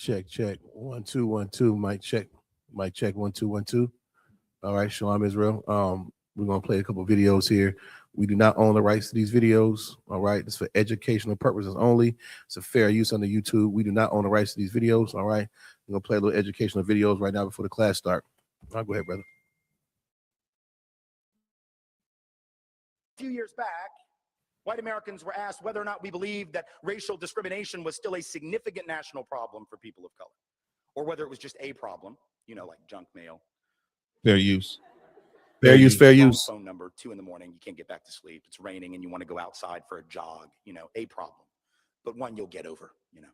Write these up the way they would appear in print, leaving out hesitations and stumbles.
Check, check. 1 2 1 2. Mic check. Mic check. 1 2 1 2. All right, Shalom Israel. We're gonna play a couple videos here. We do not own the rights to these videos. All right, it's for educational purposes only. It's a fair use on the YouTube. We do not own the rights to these videos. All right, we're gonna play a little educational videos right now before the class start. I'll go ahead, brother. A few years back, white Americans were asked whether or not we believed that racial discrimination was still a significant national problem for people of color, or whether it was just a problem, you know, like junk mail. Fair use. Fair use, fair use. Phone number, 2 in the morning, you can't get back to sleep. It's raining and you want to go outside for a jog, you know, a problem, but one you'll get over, you know.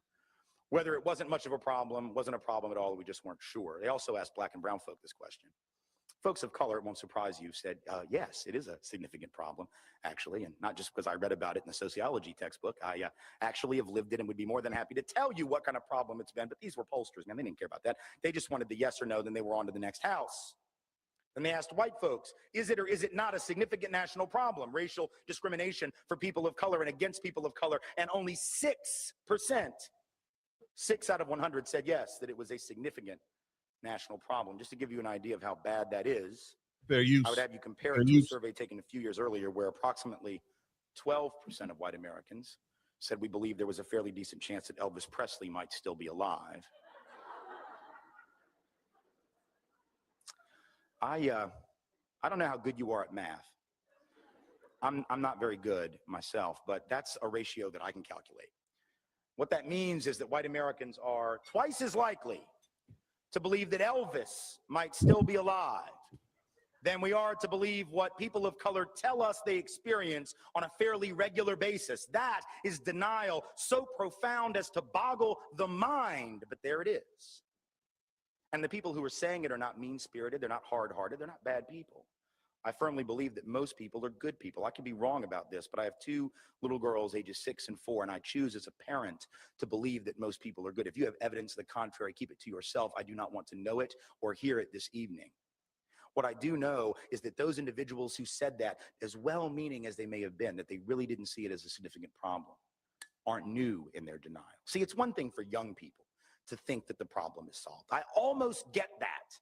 Whether it wasn't much of a problem, wasn't a problem at all, we just weren't sure. They also asked black and brown folk this question. Folks of color, it won't surprise you, said, yes, it is a significant problem, actually, and not just because I read about it in the sociology textbook. I actually have lived it and would be more than happy to tell you what kind of problem it's been, but these were pollsters, man, they didn't care about that. They just wanted the yes or no, then they were on to the next house. And they asked white folks, is it or is it not a significant national problem, racial discrimination for people of color and against people of color? And only 6%, 6 out of 100 said yes, that it was a significant national problem. Just to give you an idea of how bad that is, Fair use. I would have you compare it to a survey taken a few years earlier where approximately 12% of white Americans said we believe there was a fairly decent chance that Elvis Presley might still be alive. I don't know how good you are at math. I'm not very good myself, but that's a ratio that I can calculate. What that means is that white Americans are twice as likely to believe that Elvis might still be alive than we are to believe what people of color tell us they experience on a fairly regular basis. That is denial so profound as to boggle the mind, but there it is. And the people who are saying it are not mean-spirited, they're not hard-hearted, they're not bad people. I firmly believe that most people are good people. I could be wrong about this, but I have 2 little girls, ages 6 and 4, and I choose as a parent to believe that most people are good. If you have evidence to the contrary, keep it to yourself. I do not want to know it or hear it this evening. What I do know is that those individuals who said that, as well-meaning as they may have been, that they really didn't see it as a significant problem, aren't new in their denial. See, it's one thing for young people to think that the problem is solved. I almost get that.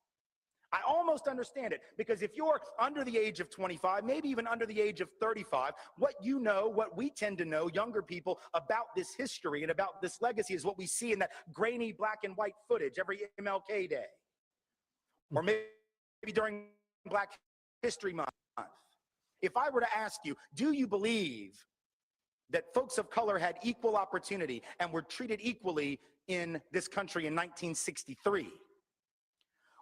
I almost understand it, because if you're under the age of 25, maybe even under the age of 35, what you know, what we tend to know, younger people, about this history and about this legacy is what we see in that grainy black and white footage every MLK Day. Or maybe during Black History Month. If I were to ask you, do you believe that folks of color had equal opportunity and were treated equally in this country in 1963?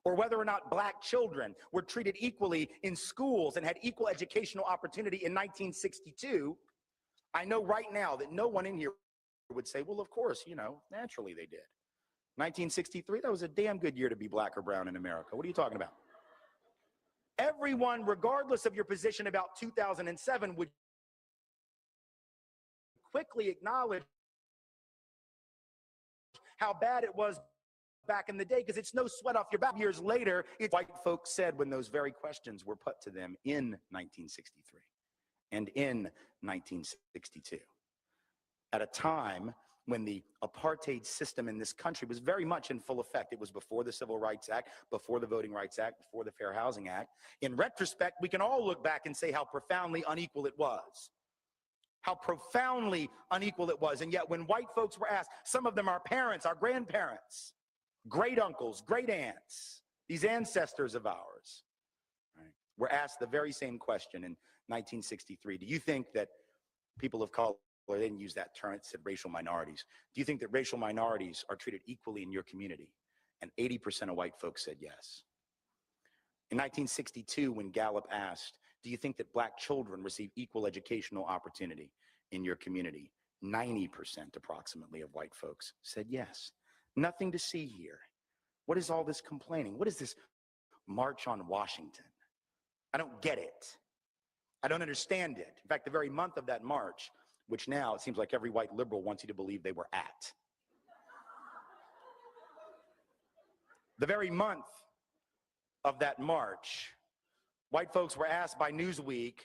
Or whether or not black children were treated equally in schools and had equal educational opportunity in 1962, I know right now that no one in here would say, well, of course, you know, naturally they did. 1963, that was a damn good year to be black or brown in America. What are you talking about? Everyone, regardless of your position about 2007, would quickly acknowledge how bad it was back in the day, because it's no sweat off your back. Years later, it's white folks said when those very questions were put to them in 1963 and in 1962, at a time when the apartheid system in this country was very much in full effect. It was before the Civil Rights Act, before the Voting Rights Act, before the Fair Housing Act. In retrospect, we can all look back and say how profoundly unequal it was. How profoundly unequal it was. And yet when white folks were asked, some of them our parents, our grandparents, great uncles, great aunts, these ancestors of ours, right, were asked the very same question in 1963. Do you think that people of color, they didn't use that term, it said racial minorities. Do you think that racial minorities are treated equally in your community? And 80% of white folks said yes. In 1962, when Gallup asked, do you think that black children receive equal educational opportunity in your community? 90% approximately of white folks said yes. Nothing to see here. What is all this complaining? What is this March on Washington? I don't get it. I don't understand it. In fact, the very month of that march, which now it seems like every white liberal wants you to believe they were at. The very month of that march, white folks were asked by Newsweek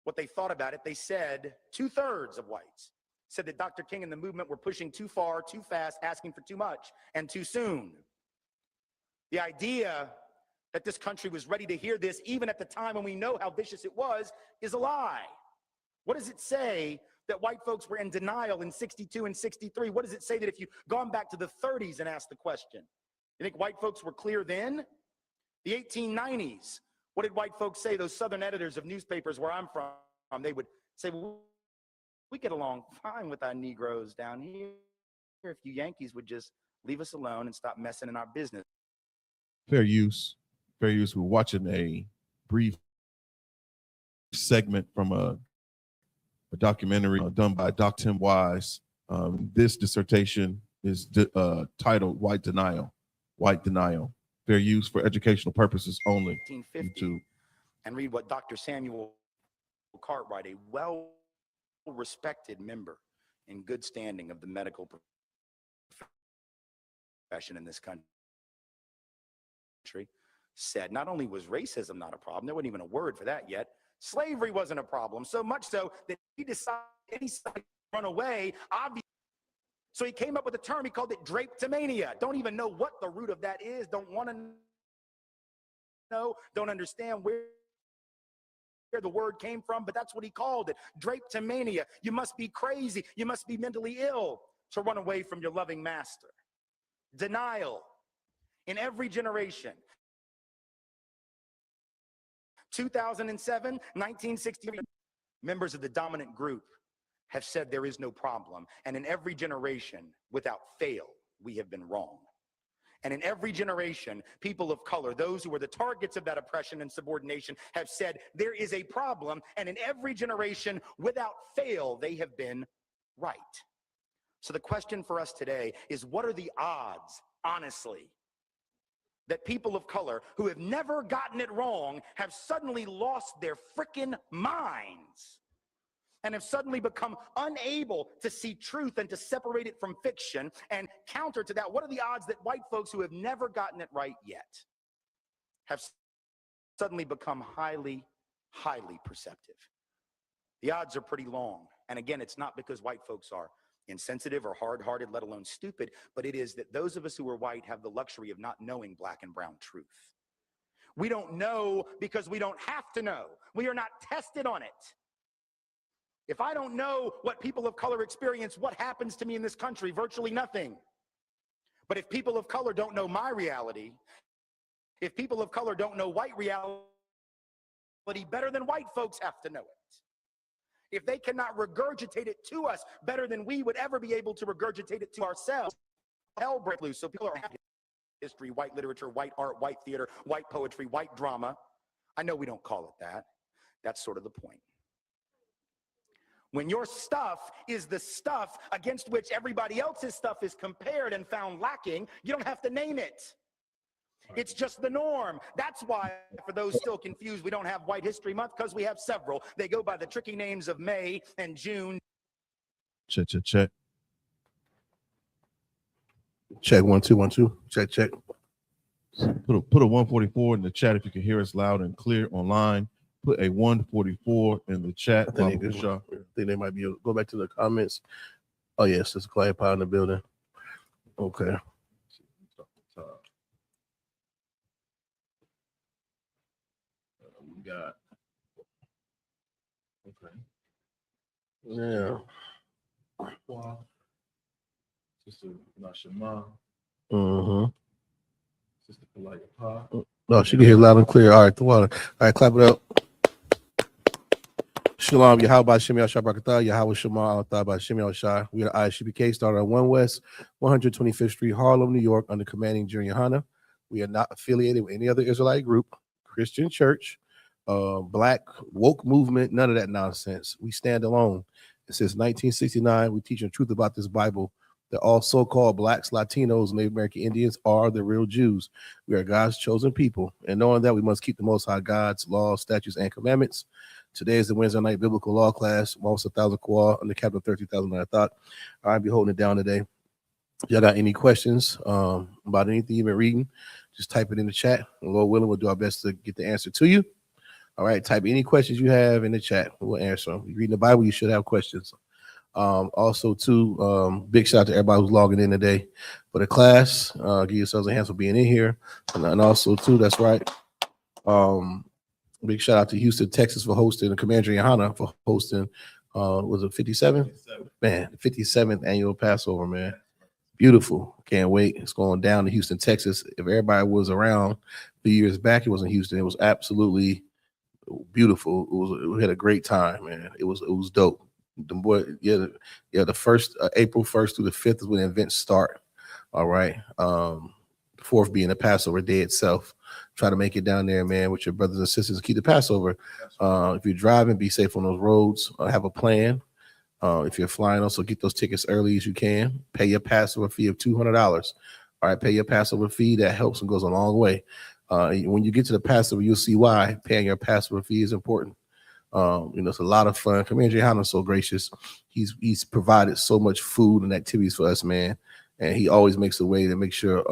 what they thought about it. They said 2/3 of whites said that Dr. King and the movement were pushing too far, too fast, asking for too much, and too soon. The idea that this country was ready to hear this, even at the time when we know how vicious it was, is a lie. What does it say that white folks were in denial in 62 and 63? What does it say that if you've gone back to the 30s and asked the question? You think white folks were clear then? The 1890s, what did white folks say? Those Southern editors of newspapers where I'm from, they would say, well, we get along fine with our Negroes down here if you Yankees would just leave us alone and stop messing in our business. Fair use. Fair use. We're watching a brief segment from a documentary done by Dr. Tim Wise. This dissertation is titled White Denial. White Denial. Fair use for educational purposes only. 1850. YouTube. And read what Dr. Samuel Cartwright, a well-respected member in good standing of the medical profession in this country, said. Not only was racism not a problem, there wasn't even a word for that yet. Slavery wasn't a problem, so much so that he decided to run away, obviously. So he came up with a term, he called it drapetomania. Don't even know what the root of that is, don't want to know, don't understand where the word came from, but that's what he called it, drapetomania. You must be crazy, you must be mentally ill to run away from your loving master. Denial in every generation. 2007, 1960, members of the dominant group have said there is no problem. And in every generation, without fail, we have been wrong. And in every generation, people of color, those who were the targets of that oppression and subordination, have said there is a problem. And in every generation, without fail, they have been right. So the question for us today is, what are the odds, honestly, that people of color who have never gotten it wrong have suddenly lost their frickin' minds and have suddenly become unable to see truth and to separate it from fiction? And counter to that, what are the odds that white folks who have never gotten it right yet have suddenly become highly, highly perceptive? The odds are pretty long. And again, it's not because white folks are insensitive or hard-hearted, let alone stupid, but it is that those of us who are white have the luxury of not knowing black and brown truth. We don't know because we don't have to know. We are not tested on it. If I don't know what people of color experience, what happens to me in this country? Virtually nothing. But if people of color don't know my reality, if people of color don't know white reality better than white folks have to know it, if they cannot regurgitate it to us better than we would ever be able to regurgitate it to ourselves, hell break loose. So people are happy. History, white literature, white art, white theater, white poetry, white drama. I know we don't call it that. That's sort of the point. When your stuff is the stuff against which everybody else's stuff is compared and found lacking, you don't have to name it. It's just the norm. That's why, for those still confused, we don't have White History Month, because we have several. They go by the tricky names of May and June. Check, check, check. Check 1 2 1 2. Check, check. Put a 144 in the chat if you can hear us loud and clear online. Put a 144 in the chat. I think they might be able to go back to the comments. Oh yes, there's a quiet pile in the building. Okay. We got. Okay. Yeah. Wow. Sister Nashima. Sister Kalaya. No, she can hear loud and clear. All right, the water. All right, clap it up. Shalom, Yahweh Shem Yahshua Barakatah, Yahweh Shema Al-Tah Shem Yahshua. We are I.S.U.P.K, started on 1 West, 125th Street, Harlem, New York, under commanding Junior YAHANNA. We are not affiliated with any other Israelite group, Christian church, black woke movement, none of that nonsense. We stand alone. And since 1969, we teach the truth about this Bible, that all so-called blacks, Latinos, Native American Indians are the real Jews. We are God's chosen people. And knowing that, we must keep the Most High God's laws, statutes, and commandments. Today is the Wednesday night biblical law class, almost 1,000 Kwa, under capital 30,000. I thought I'd be holding it down today. If y'all got any questions about anything you've been reading, just type it in the chat. And Lord willing, we'll do our best to get the answer to you. All right, type any questions you have in the chat. We'll answer them. If you're reading the Bible, you should have questions. Also, too, big shout out to everybody who's logging in today for the class. Give yourselves a hand for being in here. And also, too, that's right. Big shout out to Houston, Texas for hosting, and Commander YAHANNA for hosting. Was it 57? Man, 57th annual Passover, man. Beautiful. Can't wait. It's going down to Houston, Texas. If everybody was around a few years back, it was in Houston. It was absolutely beautiful. We had a great time, man. It was dope. The boy, the first April 1st through the 5th is when the events start. All right. 4th being the Passover day itself. Try to make it down there, man, with your brothers and sisters and keep the Passover. If you're driving, be safe on those roads. Have a plan. If you're flying, also get those tickets early as you can. Pay your Passover fee of $200. All right, pay your Passover fee. That helps and goes a long way. When you get to the Passover, you'll see why paying your Passover fee is important. It's a lot of fun. Commander YAHANNA is so gracious. He's provided so much food and activities for us, man. And he always makes a way to make sure,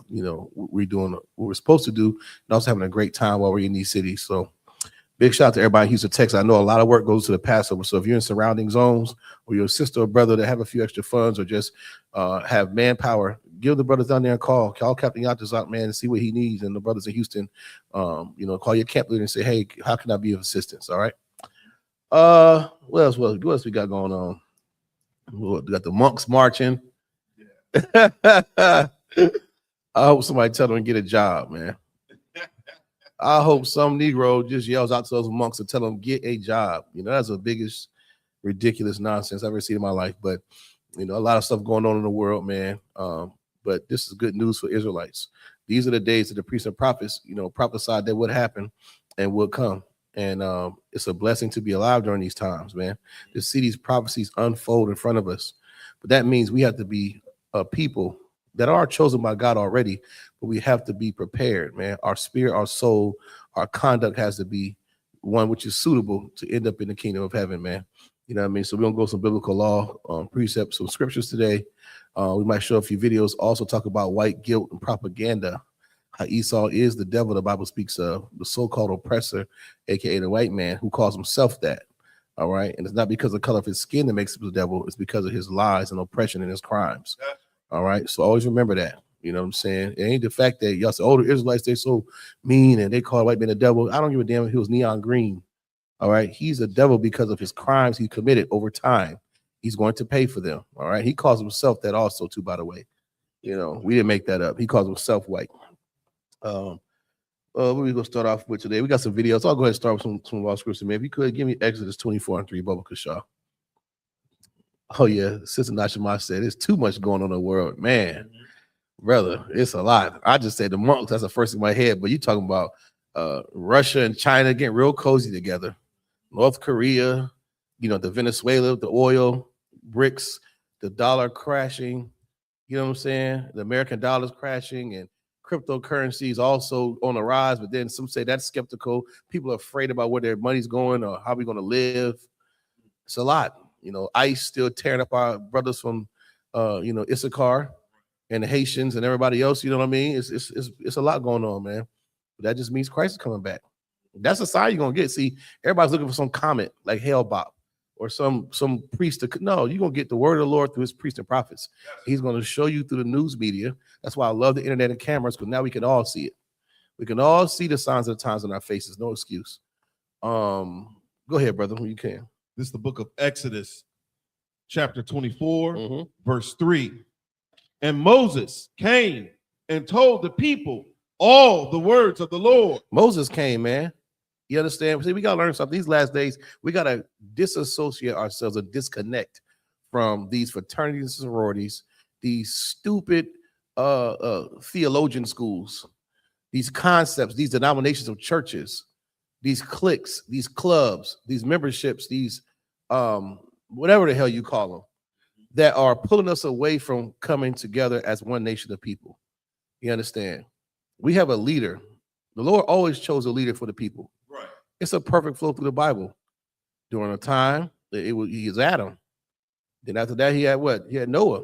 we're doing what we're supposed to do and also having a great time while we're in these cities. So big shout out to everybody in Houston, Texas. I know a lot of work goes to the Passover. So if you're in surrounding zones or your sister or brother that have a few extra funds or just have manpower, give the brothers down there a call. Call Captain Yatas out, man, and see what he needs. And the brothers in Houston, call your camp leader and say, hey, how can I be of assistance? All right. What else we got going on? We got the monks marching. I hope somebody tell them to get a job, man. I hope some Negro just yells out to those monks and tell them get a job. That's the biggest ridiculous nonsense I've ever seen in my life. But a lot of stuff going on in the world, man. But this is good news for Israelites. These are the days that the priests and prophets, prophesied that would happen and would come. And it's a blessing to be alive during these times, man. To see these prophecies unfold in front of us. But that means we have to be people that are chosen by God already, but we have to be prepared, man. Our spirit, our soul, our conduct has to be one which is suitable to end up in the kingdom of heaven, man. You know what I mean? So we're going to go some biblical law precepts, some scriptures today. We might show a few videos, also talk about white guilt and propaganda, how Esau is the devil the Bible speaks of, the so-called oppressor, aka the white man who calls himself that. All right. And it's not because of the color of his skin that makes him the devil. It's because of his lies and oppression and his crimes. All right. So always remember that. You know what I'm saying? It ain't the fact that y'all say, oh, the Israelites, they're so mean and they call white man the devil. I don't give a damn if he was neon green. All right. He's a devil because of his crimes he committed over time. He's going to pay for them. All right. He calls himself that also, too, by the way. We didn't make that up. He calls himself white. What we gonna start off with today? We got some videos. I'll go ahead and start with some raw scripture, man. If you could give me Exodus 24:3, Bubba Kashaw. Oh yeah, Sister Nashima said there's too much going on in the world, man. Brother, it's a lot. I just said the monks. That's the first in my head. But you talking about Russia and China getting real cozy together. North Korea, the Venezuela, the oil, BRICS, the dollar crashing. You know what I'm saying? The American dollar's crashing and cryptocurrencies also on the rise, but then some say that's skeptical. People are afraid about where their money's going or how we're going to live. It's a lot. ICE still tearing up our brothers from, I.S.U.P.K and the Haitians and everybody else. You know what I mean? It's a lot going on, man. But that just means Christ is coming back. That's a sign you're going to get. See, everybody's looking for some comment like Hale-Bopp or some priest. No, you're going to get the word of the Lord through his priests and prophets. He's going to show you through the news media. That's why I love the internet and cameras, because now we can all see it. We can all see the signs of the times on our faces. No excuse. Go ahead, brother, when you can. This is the book of Exodus, chapter 24, verse 3. And Moses came and told the people all the words of the Lord. Moses came, man. You understand? See, we got to learn something. These last days, we got to disassociate ourselves and disconnect from these fraternities and sororities, these stupid theologian schools, these concepts, these denominations of churches, these cliques, these clubs, these memberships, these whatever the hell you call them, that are pulling us away from coming together as one nation of people. You understand? We have a leader. The Lord always chose a leader for the people. Right. It's a perfect flow through the Bible. During a time, he was Adam. Then after that, he had what? He had Noah,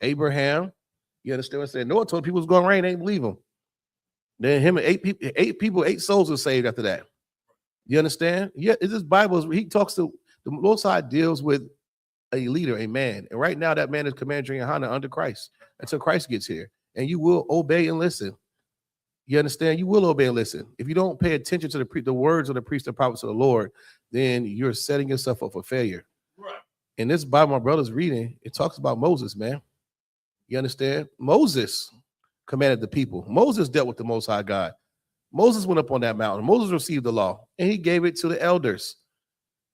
Abraham. You understand what I'm saying? Noah told people it was going to rain. They didn't believe him. Then him and eight souls were saved after that. You understand? Yeah, it's this Bible. He talks to the Most High deals with a leader, a man. And right now that man is Commander YAHANNA under Christ until Christ gets here. And you will obey and listen. You understand? You will obey and listen. If you don't pay attention to the words of the priests and prophets of the Lord, then you're setting yourself up for failure. Right. In this Bible my brother's reading, it talks about Moses, man. You understand? Moses commanded the people. Moses dealt with the Most High God. Moses went up on that mountain. Moses received the law, and he gave it to the elders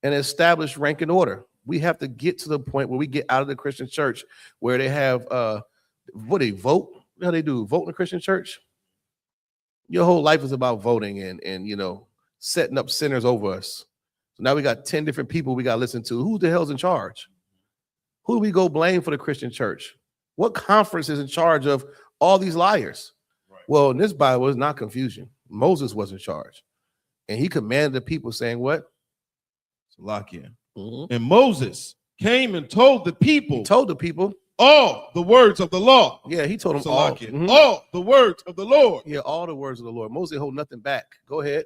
and established rank and order. We have to get to the point where we get out of the Christian church where they have, what they vote? How they do? Vote in the Christian church? Your whole life is about voting and you know, setting up sinners over us. So now we got 10 different people we got to listen to. Who the hell's in charge? Who do we go blame for the Christian church? What conference is in charge of all these liars? Right. Well, in this Bible, it's not confusion. Moses was in charge. And he commanded the people saying what? Salakia. Mm-hmm. And Moses came and told the people. He told the people. All the words of the law. Yeah, he told them all. Mm-hmm. All the words of the Lord. Yeah, all the words of the Lord. Moses hold nothing back. Go ahead.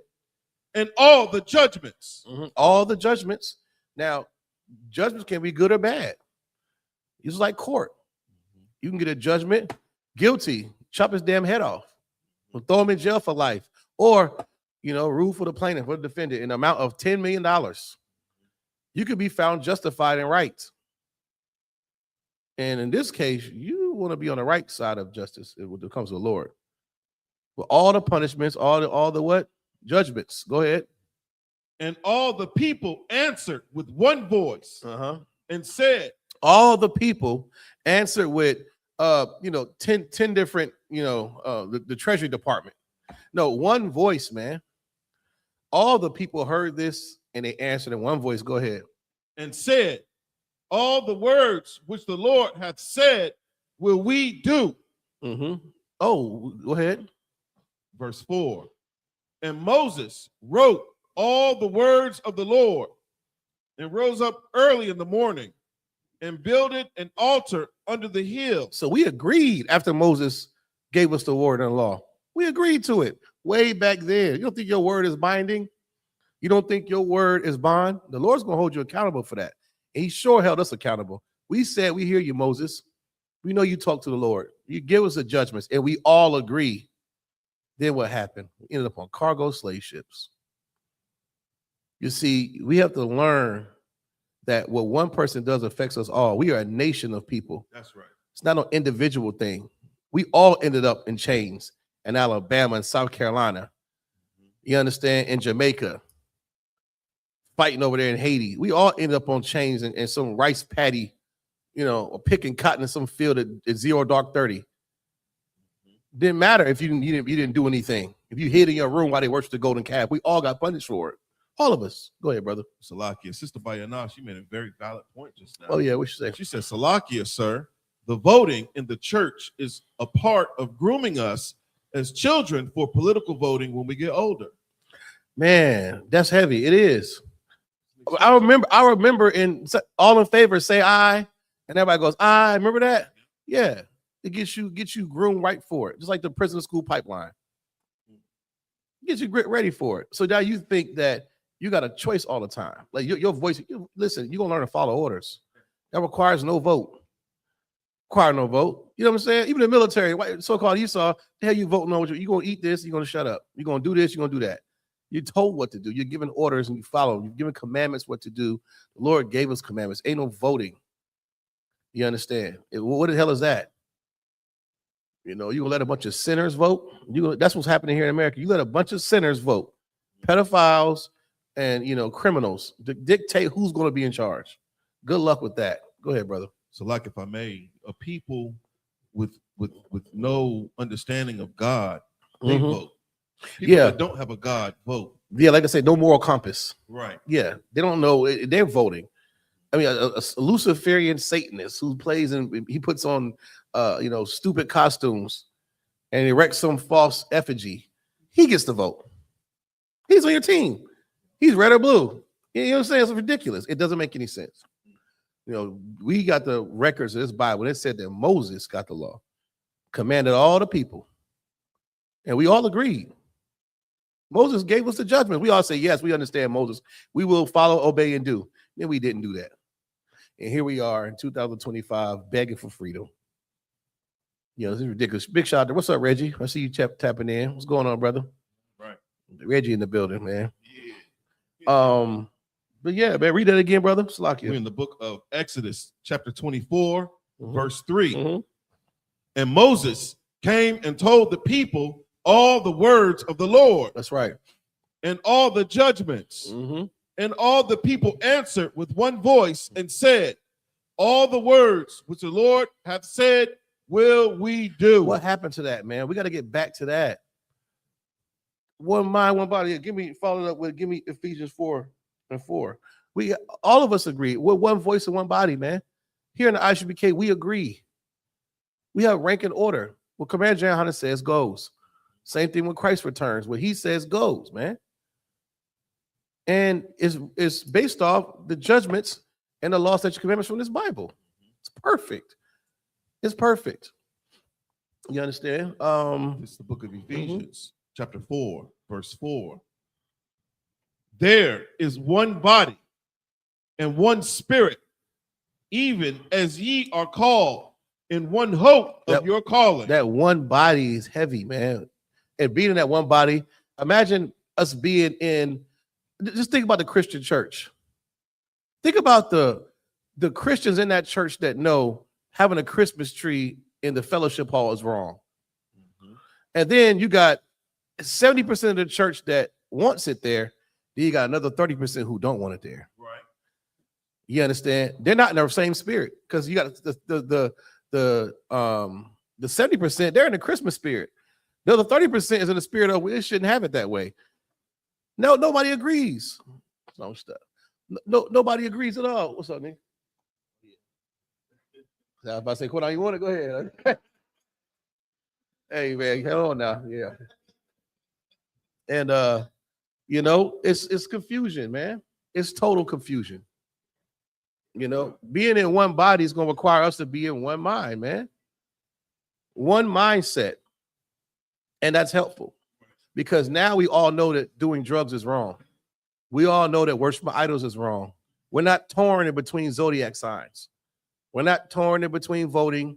And all the judgments. Mm-hmm. All the judgments. Now, judgments can be good or bad. It's like court. You can get a judgment, guilty, chop his damn head off, or throw him in jail for life, or, you know, rule for the plaintiff, for the defendant, in an amount of $10 million. You could be found justified and right. And in this case, you want to be on the right side of justice when it comes to the Lord. With all the punishments, all the what? Judgments. Go ahead. And all the people answered with one voice and said, all the people answered with, 10 different, the Treasury Department. No, one voice, man. All the people heard this and they answered in one voice. Go ahead. And said, all the words which the Lord hath said will we do. Mm-hmm. Oh, go ahead. Verse 4. And Moses wrote all the words of the Lord and rose up early in the morning and builded an altar under the hill. So we agreed after Moses gave us the word and law. We agreed to it way back then. You don't think your word is binding? You don't think your word is bond? The Lord's going to hold you accountable for that. And he sure held us accountable. We said, we hear you, Moses. We know you talk to the Lord. You give us the judgments, and we all agree. Then what happened? We ended up on cargo slave ships. You see, we have to learn that what one person does affects us all. We are a nation of people. That's right. It's not an individual thing. We all ended up in chains in Alabama and South Carolina. You understand? In Jamaica. Fighting over there in Haiti. We all ended up on chains and some rice paddy, or picking cotton in some field at 0 dark 30. Didn't matter if you didn't do anything. If you hid in your room while they worshiped the golden calf, we all got punished for it. All of us. Go ahead, brother. Salakia. Sister Bayana, she made a very valid point just now. Oh, yeah, what you say? She said, Salakia, sir, the voting in the church is a part of grooming us as children for political voting when we get older. Man, that's heavy. It is. I remember in all in favor, say aye, and everybody goes, aye. Remember that? Yeah. It gets you groomed right for it, just like the prison school pipeline. It gets you ready for it. So now you think that you got a choice all the time. Like your voice, listen, you're going to learn to follow orders. That requires no vote. Require no vote. You know what I'm saying? Even the military, so-called Esau, the hell you voting on? You're going to eat this, you're going to shut up. You're going to do this, you're going to do that. You're told what to do. You're given orders and you follow. You're given commandments what to do. The Lord gave us commandments. Ain't no voting. You understand? What the hell is that? You gonna let a bunch of sinners vote? That's what's happening here in America. You let a bunch of sinners vote, pedophiles and criminals to dictate who's going to be in charge. Good luck with that. Go ahead, brother. So, like, if I may, a people with no understanding of God, they vote. People that don't have a God vote. Yeah, like I said, no moral compass. Right. Yeah, they don't know. They're voting. I mean, a Luciferian Satanist who plays and he puts on, stupid costumes and erects some false effigy. He gets to vote. He's on your team. He's red or blue. You know what I'm saying? It's ridiculous. It doesn't make any sense. We got the records of this Bible. It said that Moses got the law, commanded all the people, and we all agreed. Moses gave us the judgment. We all say, yes, we understand Moses. We will follow, obey, and do. Then we didn't do that. And here we are in 2025 begging for freedom. You know, this is ridiculous. Big shout out there. What's up, Reggie? I see you tapping in. What's going on, brother? Right. Reggie in the building, man. Yeah. But yeah, man, read that again, brother. We're in the book of Exodus, chapter 24, verse 3. And Moses came and told the people all the words of the Lord. That's right. And all the judgments. And all the people answered with one voice and said, all the words which the Lord hath said will we do. What happened to that, man? We got to get back to that. One mind, one body. Give me Ephesians 4:4. We all of us agree. We're one voice and one body, man. Here in the I.S.U.P.K, we agree. We have rank and order. What Commander YAHANNA says goes. Same thing when Christ returns. What he says goes, man. And it's based off the judgments and the law, statutes, commandments from this Bible. It's perfect. It's perfect. You understand? It's the book of Ephesians, chapter 4, verse 4. There is one body and one spirit, even as ye are called in one hope of your calling. That one body is heavy, man. And being in that one body, imagine us being in, just think about the Christian church. Think about the Christians in that church that know having a Christmas tree in the fellowship hall is wrong. And then you got 70% of the church that wants it there. Then you got another 30% who don't want it there. Right. You understand? They're not in the same spirit because you got the 70%, they're in the Christmas spirit. The other 30% is in the spirit of it shouldn't have it that way. No, nobody agrees. No stuff. No, nobody agrees at all. What's up, Nick? I was about to say, "What you want to go ahead?" Hey, man, hold on now. Yeah. And you know, it's confusion, man. It's total confusion. You know, being in one body is going to require us to be in one mind, man. One mindset. And that's helpful because now we all know that doing drugs is wrong. We all know that worshiping idols is wrong. We're not torn in between zodiac signs. We're not torn in between voting.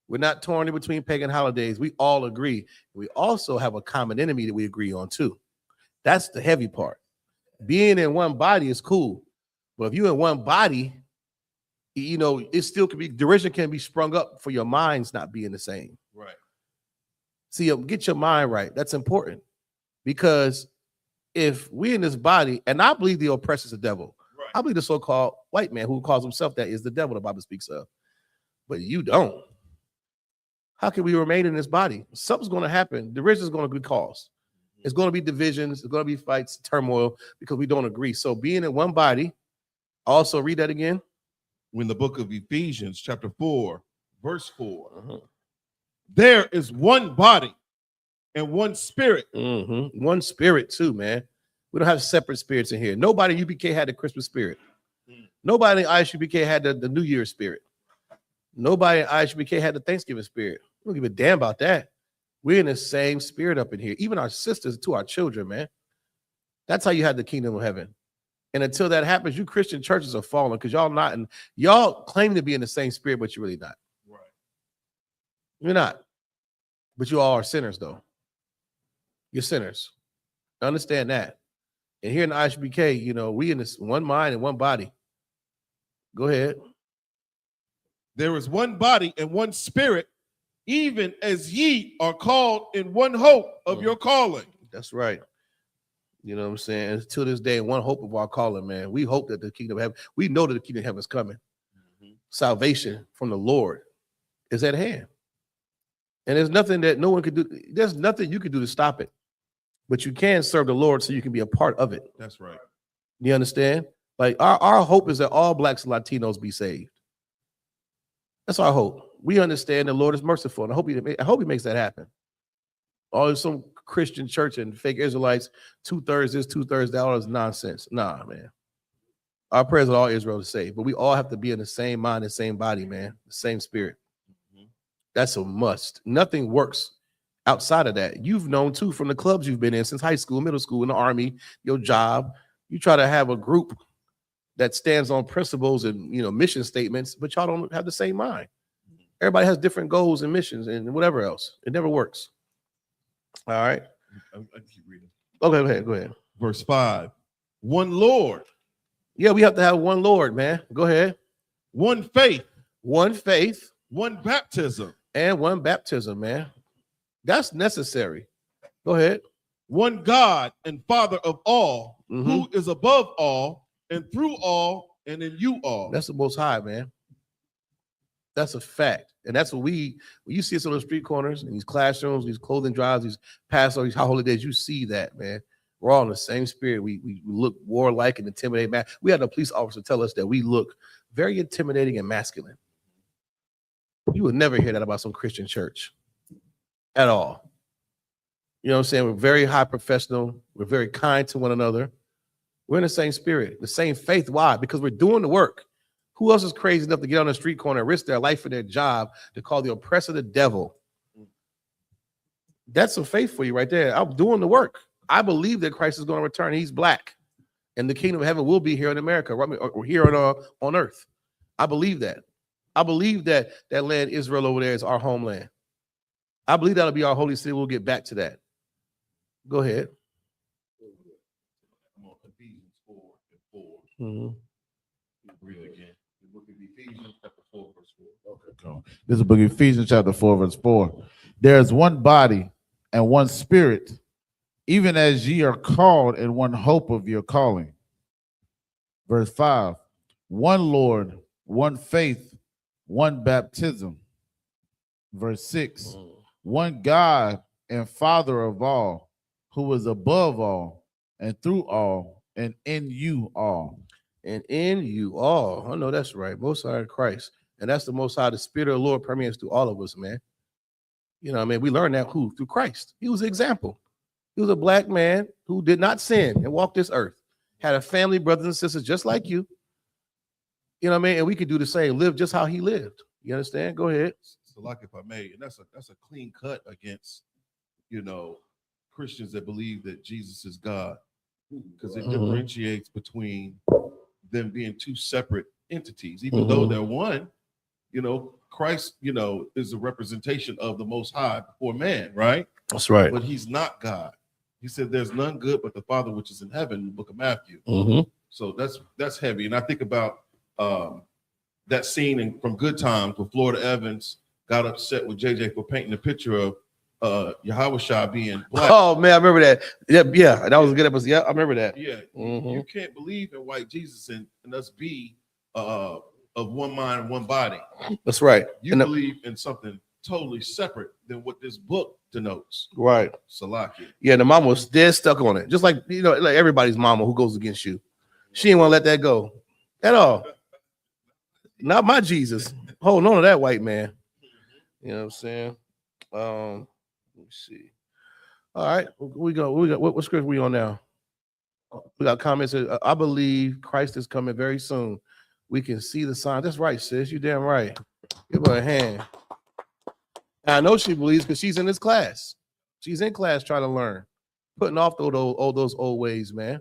We're not torn in between pagan holidays. We all agree. We also have a common enemy that we agree on too. That's the heavy part. Being in one body is cool. But if you're in one body, you know, it still can be, derision can be sprung up for your minds not being the same. Right. See, get your mind right. That's important because if we in this body, and I believe the oppressor is the devil. Right. I believe the so-called white man who calls himself that is the devil the Bible speaks of. But you don't. How can we remain in this body? Something's going to happen. Derision is going to be caused. It's going to be divisions. It's going to be fights, turmoil, because we don't agree. So being in one body, also read that again. In the book of Ephesians, chapter 4, verse 4. There is one body and one spirit. One spirit too, man. We don't have separate spirits in here. Nobody in U.P.K had the Christmas spirit. Nobody in I.S.U.P.K had the New Year's spirit. Nobody in I.S.U.P.K had the Thanksgiving spirit. We don't give a damn about that. We're in the same spirit up in here. Even our sisters to our children, man. That's how you have the kingdom of heaven. And until that happens, you Christian churches are falling because y'all not in, y'all claim to be in the same spirit, but you're really not. Right. You're not. But you all are sinners, though. You're sinners. Understand that. And here in the I.S.U.P.K, you know, we in this one mind and one body. Go ahead. There is one body and one spirit, even as ye are called in one hope of your calling. That's right. You know what I'm saying? And to this day, one hope of our calling, man. We hope that the kingdom of heaven, we know that the kingdom of heaven is coming. Salvation from the Lord is at hand. And there's nothing that no one could do. There's nothing you can do to stop it. But you can serve the Lord so you can be a part of it. That's right. You understand? Like our hope is that all blacks and Latinos be saved. That's our hope. We understand the Lord is merciful. And I hope he makes that happen. All some Christian church and fake Israelites, 2/3 this, 2/3 that, all is nonsense. Nah, man. Our prayers are all Israel to save, but we all have to be in the same mind and same body, man. The same spirit. That's a must. Nothing works outside of that. You've known too from the clubs you've been in since high school, middle school, in the army, your job. You try to have a group that stands on principles and mission statements, but y'all don't have the same mind. Everybody has different goals and missions and whatever else. It never works. All right. I keep reading. Okay, go ahead. Verse 5. One Lord. Yeah, we have to have one Lord, man. Go ahead. One faith. One faith. One baptism. And one baptism, man. That's necessary. Go ahead. One God and Father of all, who is above all and through all and in you all. That's the Most High, man. That's a fact. And that's what when you see us on the street corners, in these classrooms, these clothing drives, these Passover, these holidays, you see that, man. We're all in the same spirit. We look warlike and intimidating, man. We had a police officer tell us that we look very intimidating and masculine. You would never hear that about some Christian church at all. You know what I'm saying? We're very high professional. We're very kind to one another. We're in the same spirit, the same faith. Why? Because we're doing the work. Who else is crazy enough to get on the street corner and risk their life for their job to call the oppressor the devil? That's some faith for you right there. I'm doing the work. I believe that Christ is going to return. He's black, and the kingdom of heaven will be here in America, or here on earth. I believe that. I believe that land Israel over there is our homeland. I believe that'll be our holy city. We'll get back to that. Go ahead. Ephesians 4 and 4. Read it again. The book of Ephesians chapter 4, verse 4. Okay. This is the book of Ephesians chapter 4, verse 4. There is one body and one spirit, even as ye are called in one hope of your calling. Verse 5. One Lord, one faith, one baptism. Verse 6. One God and Father of all, who is above all and through all and in you all. And in you all. I know that's right. Most High Christ. And that's the Most High. The Spirit of the Lord permeates through all of us, man. You know what I mean? We learned that through Christ. He was an example. He was a black man who did not sin and walked this earth. Had a family, brothers and sisters just like you. You know what I mean? And we could do the same. Live just how he lived. You understand? Go ahead. So, like, if I may, and that's a clean cut against, Christians that believe that Jesus is God, because it differentiates between them being two separate entities, even though they're one. Christ, is a representation of the Most High before man, right? That's right. But he's not God. He said, "There's none good but the Father which is in heaven," in the book of Matthew. So that's heavy. And I think about that scene from Good Times where Florida Evans got upset with JJ for painting a picture of YAHANNA being black. Oh man, I remember that. Yeah, that was a good episode. Yeah, I remember that. Yeah, you can't believe in white Jesus and us be of one mind and one body. That's right. You believe in something totally separate than what this book denotes. Right. Salaki. Yeah, the mama was dead stuck on it. Just like like everybody's mama who goes against you. She didn't want to let that go at all. Not my Jesus. Holding on to that white man. You know what I'm saying? Let me see. All right, we got what script we on now? We got comments. I believe Christ is coming very soon. We can see the sign. That's right, sis. You damn right. Give her a hand. And I know she believes because she's in this class. She's in class trying to learn, putting off all those old ways, man.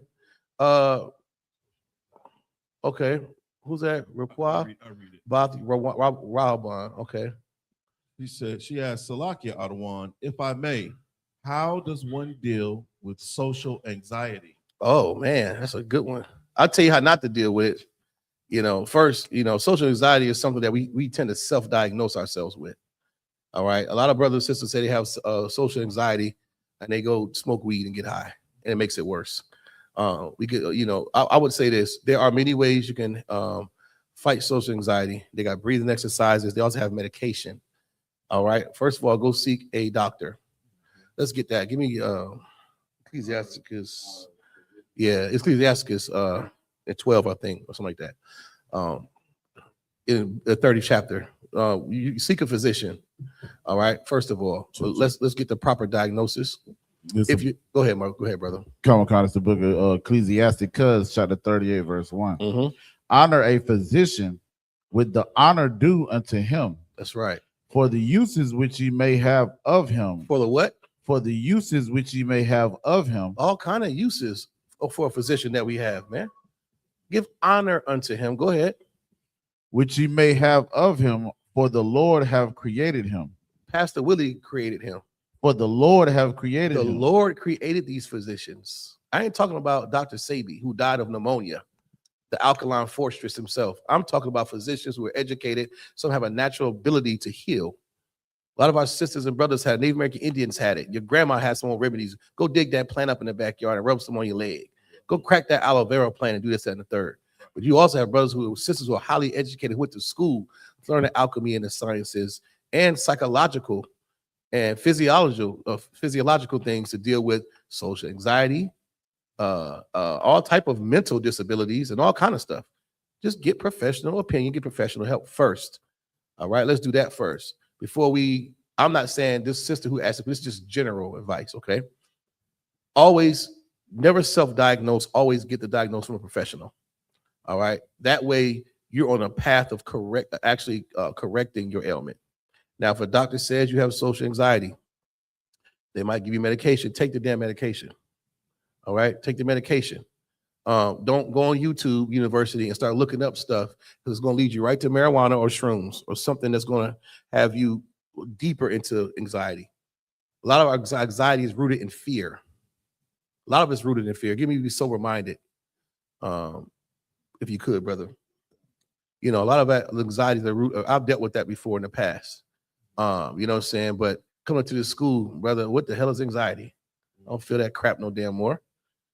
Okay, who's that? Rapua? I read it. Rahaban. Okay. She asked Salakia Adawan, if I may, how does one deal with social anxiety? Oh man, that's a good one. I'll tell you how not to deal with it. First, social anxiety is something that we tend to self-diagnose ourselves with. All right. A lot of brothers and sisters say they have social anxiety and they go smoke weed and get high, and it makes it worse. We could, I would say this: there are many ways you can fight social anxiety. They got breathing exercises. They also have medication. All right. First of all, go seek a doctor. Let's get that. Give me Ecclesiasticus. Yeah, Ecclesiasticus at 12, I think, or something like that. In the 30th chapter, you seek a physician. All right. First of all, so let's get the proper diagnosis. If you go ahead, Mark. Go ahead, brother. Come on, it's the book of Ecclesiasticus, chapter 38, verse 1. Honor a physician with the honor due unto him. That's right. For the uses which ye may have of him. For the what? For the uses which ye may have of him. All kind of uses for a physician that we have, man. Give honor unto him. Go ahead. which ye may have of him, for the Lord have created him. Pastor Willie created him. For the Lord have created The him. Lord created these physicians. I ain't talking about Dr. Sabi, who died of pneumonia, the alkaline fortress himself. I'm talking about physicians who are educated. Some have a natural ability to heal. A lot of our sisters and brothers had, Native American Indians had it. Your grandma had some more remedies. Go dig that plant up in the backyard and rub some on your leg. Go crack that aloe vera plant and do this, that, and the third. But you also have brothers sisters who are highly educated, went to school, learned the alchemy and the sciences and psychological and physiological things to deal with social anxiety, all type of mental disabilities and all kind of stuff. Just get professional opinion, get professional help first. All right, let's do that first. I'm not saying this sister who asked, this is just general advice, okay? Always, never self-diagnose, always get the diagnosis from a professional. All right, that way you're on a path of correcting your ailment. Now, if a doctor says you have social anxiety, they might give you medication. Take the damn medication. All right, take the medication. Don't go on YouTube University and start looking up stuff because it's going to lead you right to marijuana or shrooms or something that's going to have you deeper into anxiety. A lot of our anxiety is rooted in fear. A lot of it's rooted in fear. Give me to be sober-minded, if you could, brother. You know, a lot of that anxiety is the root. I've dealt with that before in the past. You know what I'm saying? But coming to the school, brother, what the hell is anxiety? I don't feel that crap no damn more.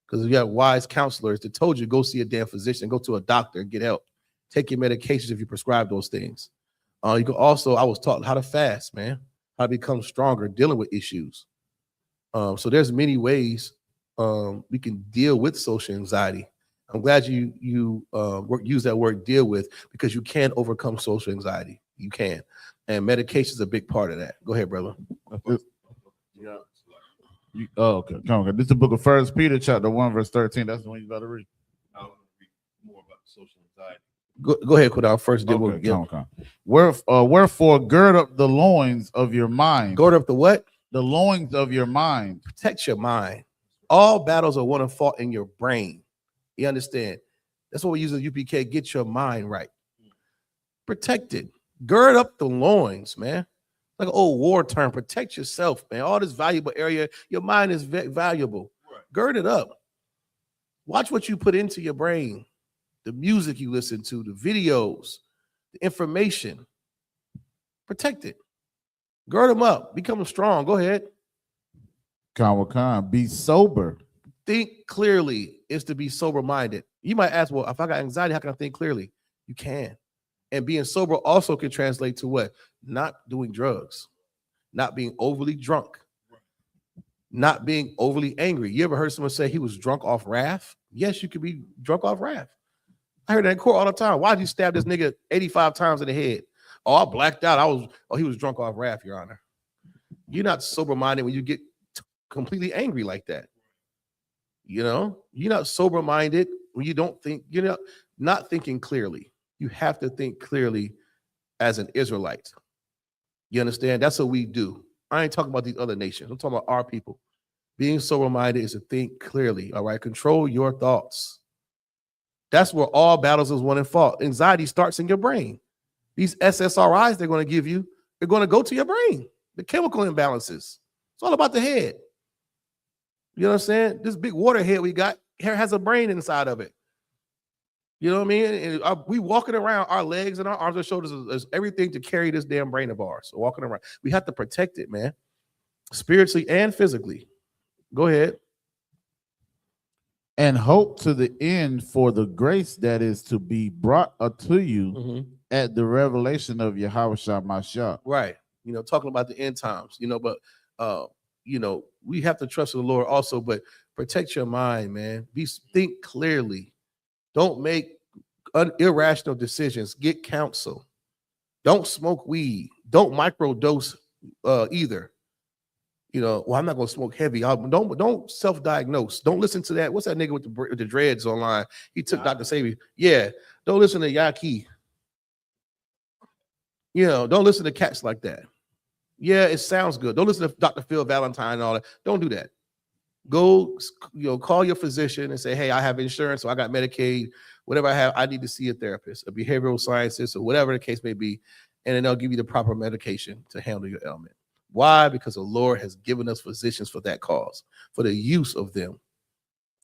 Because you got wise counselors that told you go see a damn physician, go to a doctor and get help. Take your medications if you prescribe those things. You can also, I was taught how to fast, man, how to become stronger dealing with issues. So there's many ways we can deal with social anxiety. I'm glad you use that word deal with, because you can overcome social anxiety. You can. And medication is a big part of that. Go ahead, brother. Yeah. Okay. Come on. This is the book of 1 Peter, chapter 1, verse 13. That's the one you got to read. I want to read more about social anxiety. Go ahead, put out first. Okay, come. Wherefore, gird up the loins of your mind. Gird up the what? The loins of your mind. Protect your mind. All battles are won and fought in your brain. You understand? That's what we use at UPK. Get your mind right. Protect it. Gird up the loins, man. Like an old war term. Protect yourself, man. All this valuable area, your mind is valuable. Right. Gird it up. Watch what you put into your brain. The music you listen to, the videos, the information. Protect it. Gird them up. Become strong. Go ahead. Be sober. Think clearly is to be sober-minded. You might ask, well, if I got anxiety, how can I think clearly? You can. And being sober also can translate to what? Not doing drugs, not being overly drunk, not being overly angry. You ever heard someone say he was drunk off wrath? Yes, you could be drunk off wrath. I heard that in court all the time. Why'd you stab this nigga 85 times in the head? Oh, I blacked out. He was drunk off wrath, Your Honor. You're not sober-minded when you get completely angry like that. You know, you're not sober-minded when you don't think, you're not thinking clearly. You have to think clearly as an Israelite. You understand? That's what we do. I ain't talking about these other nations. I'm talking about our people. Being sober-minded is to think clearly, all right? Control your thoughts. That's where all battles is won and fought. Anxiety starts in your brain. These SSRIs they're going to give you, they're going to go to your brain. The chemical imbalances. It's all about the head. You know what I'm saying? This big water head we got here has a brain inside of it. You know what I mean? And we walking around, our legs and our arms and shoulders is everything to carry this damn brain of ours. So walking around, we have to protect it, man, spiritually and physically. Go ahead. And hope to the end for the grace that is to be brought unto you at the revelation of YAHANNA. Right. You know, talking about the end times, you know, but you know, we have to trust in the Lord also, but protect your mind, man. Think clearly. Don't make irrational decisions. Get counsel. Don't smoke weed. Don't microdose either. You know, well, I'm not going to smoke heavy. Don't self-diagnose. Don't listen to that. What's that nigga with the dreads online? He took Dr. Sabi. Yeah. Don't listen to YAHANNA. You know, don't listen to cats like that. Yeah, it sounds good. Don't listen to Dr. Phil Valentine and all that. Don't do that. Go, call your physician and say, hey, I have insurance, or I got Medicaid, whatever I have, I need to see a therapist, a behavioral scientist, or whatever the case may be, and then they'll give you the proper medication to handle your ailment. Why? Because the Lord has given us physicians for that cause, for the use of them.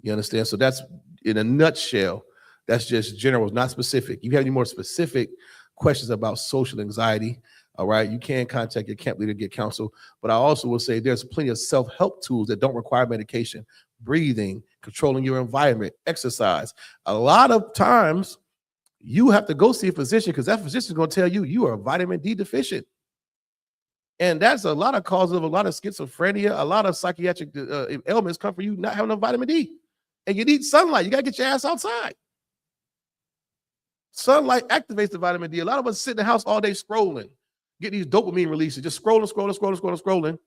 You understand? So that's, in a nutshell, that's just general, not specific. If you have any more specific questions about social anxiety, all right, you can contact your camp leader to get counsel. But I also will say there's plenty of self-help tools that don't require medication: breathing, controlling your environment, exercise. A lot of times you have to go see a physician because that physician is going to tell you you are vitamin D deficient. And that's a lot of causes of a lot of schizophrenia, a lot of psychiatric ailments come from you not having enough vitamin D. And you need sunlight. You got to get your ass outside. Sunlight activates the vitamin D. A lot of us sit in the house all day scrolling, get these dopamine releases, just scrolling.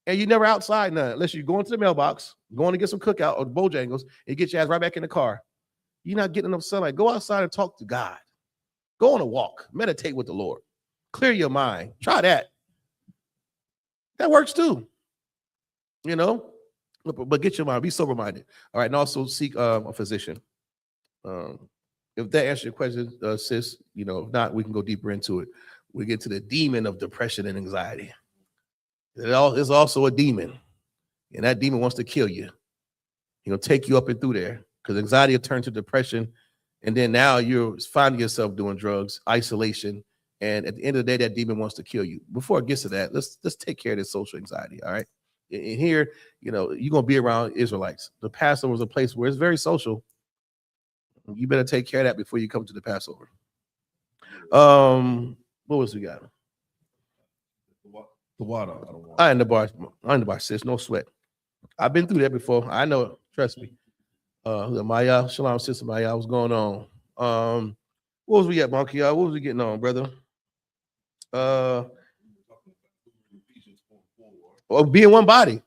And you're never outside none, unless you're going to the mailbox, going to get some cookout or Bojangles, and get your ass right back in the car. You're not getting enough sunlight. Go outside and talk to God. Go on a walk. Meditate with the Lord. Clear your mind. Try that. That works too. But get your mind. Be sober-minded. All right, and also seek a physician. If that answers your question, sis, if not, we can go deeper into it. We get to the demon of depression and anxiety. It's also a demon, and that demon wants to kill you. He'll take you up and through there, because anxiety will turn to depression, and then now you're finding yourself doing drugs, isolation, and at the end of the day, that demon wants to kill you. Before it gets to that, let's take care of this social anxiety, all right? And here, you're going to be around Israelites. The Passover was a place where it's very social. You better take care of that before you come to the Passover. What else we got? The water. I in the bar, sis. No sweat. I've been through that before. I know it. Trust me. Maya, shalom, sister Maya. What's going on? What was we at, Monkey? What was we getting on, brother? Being one body.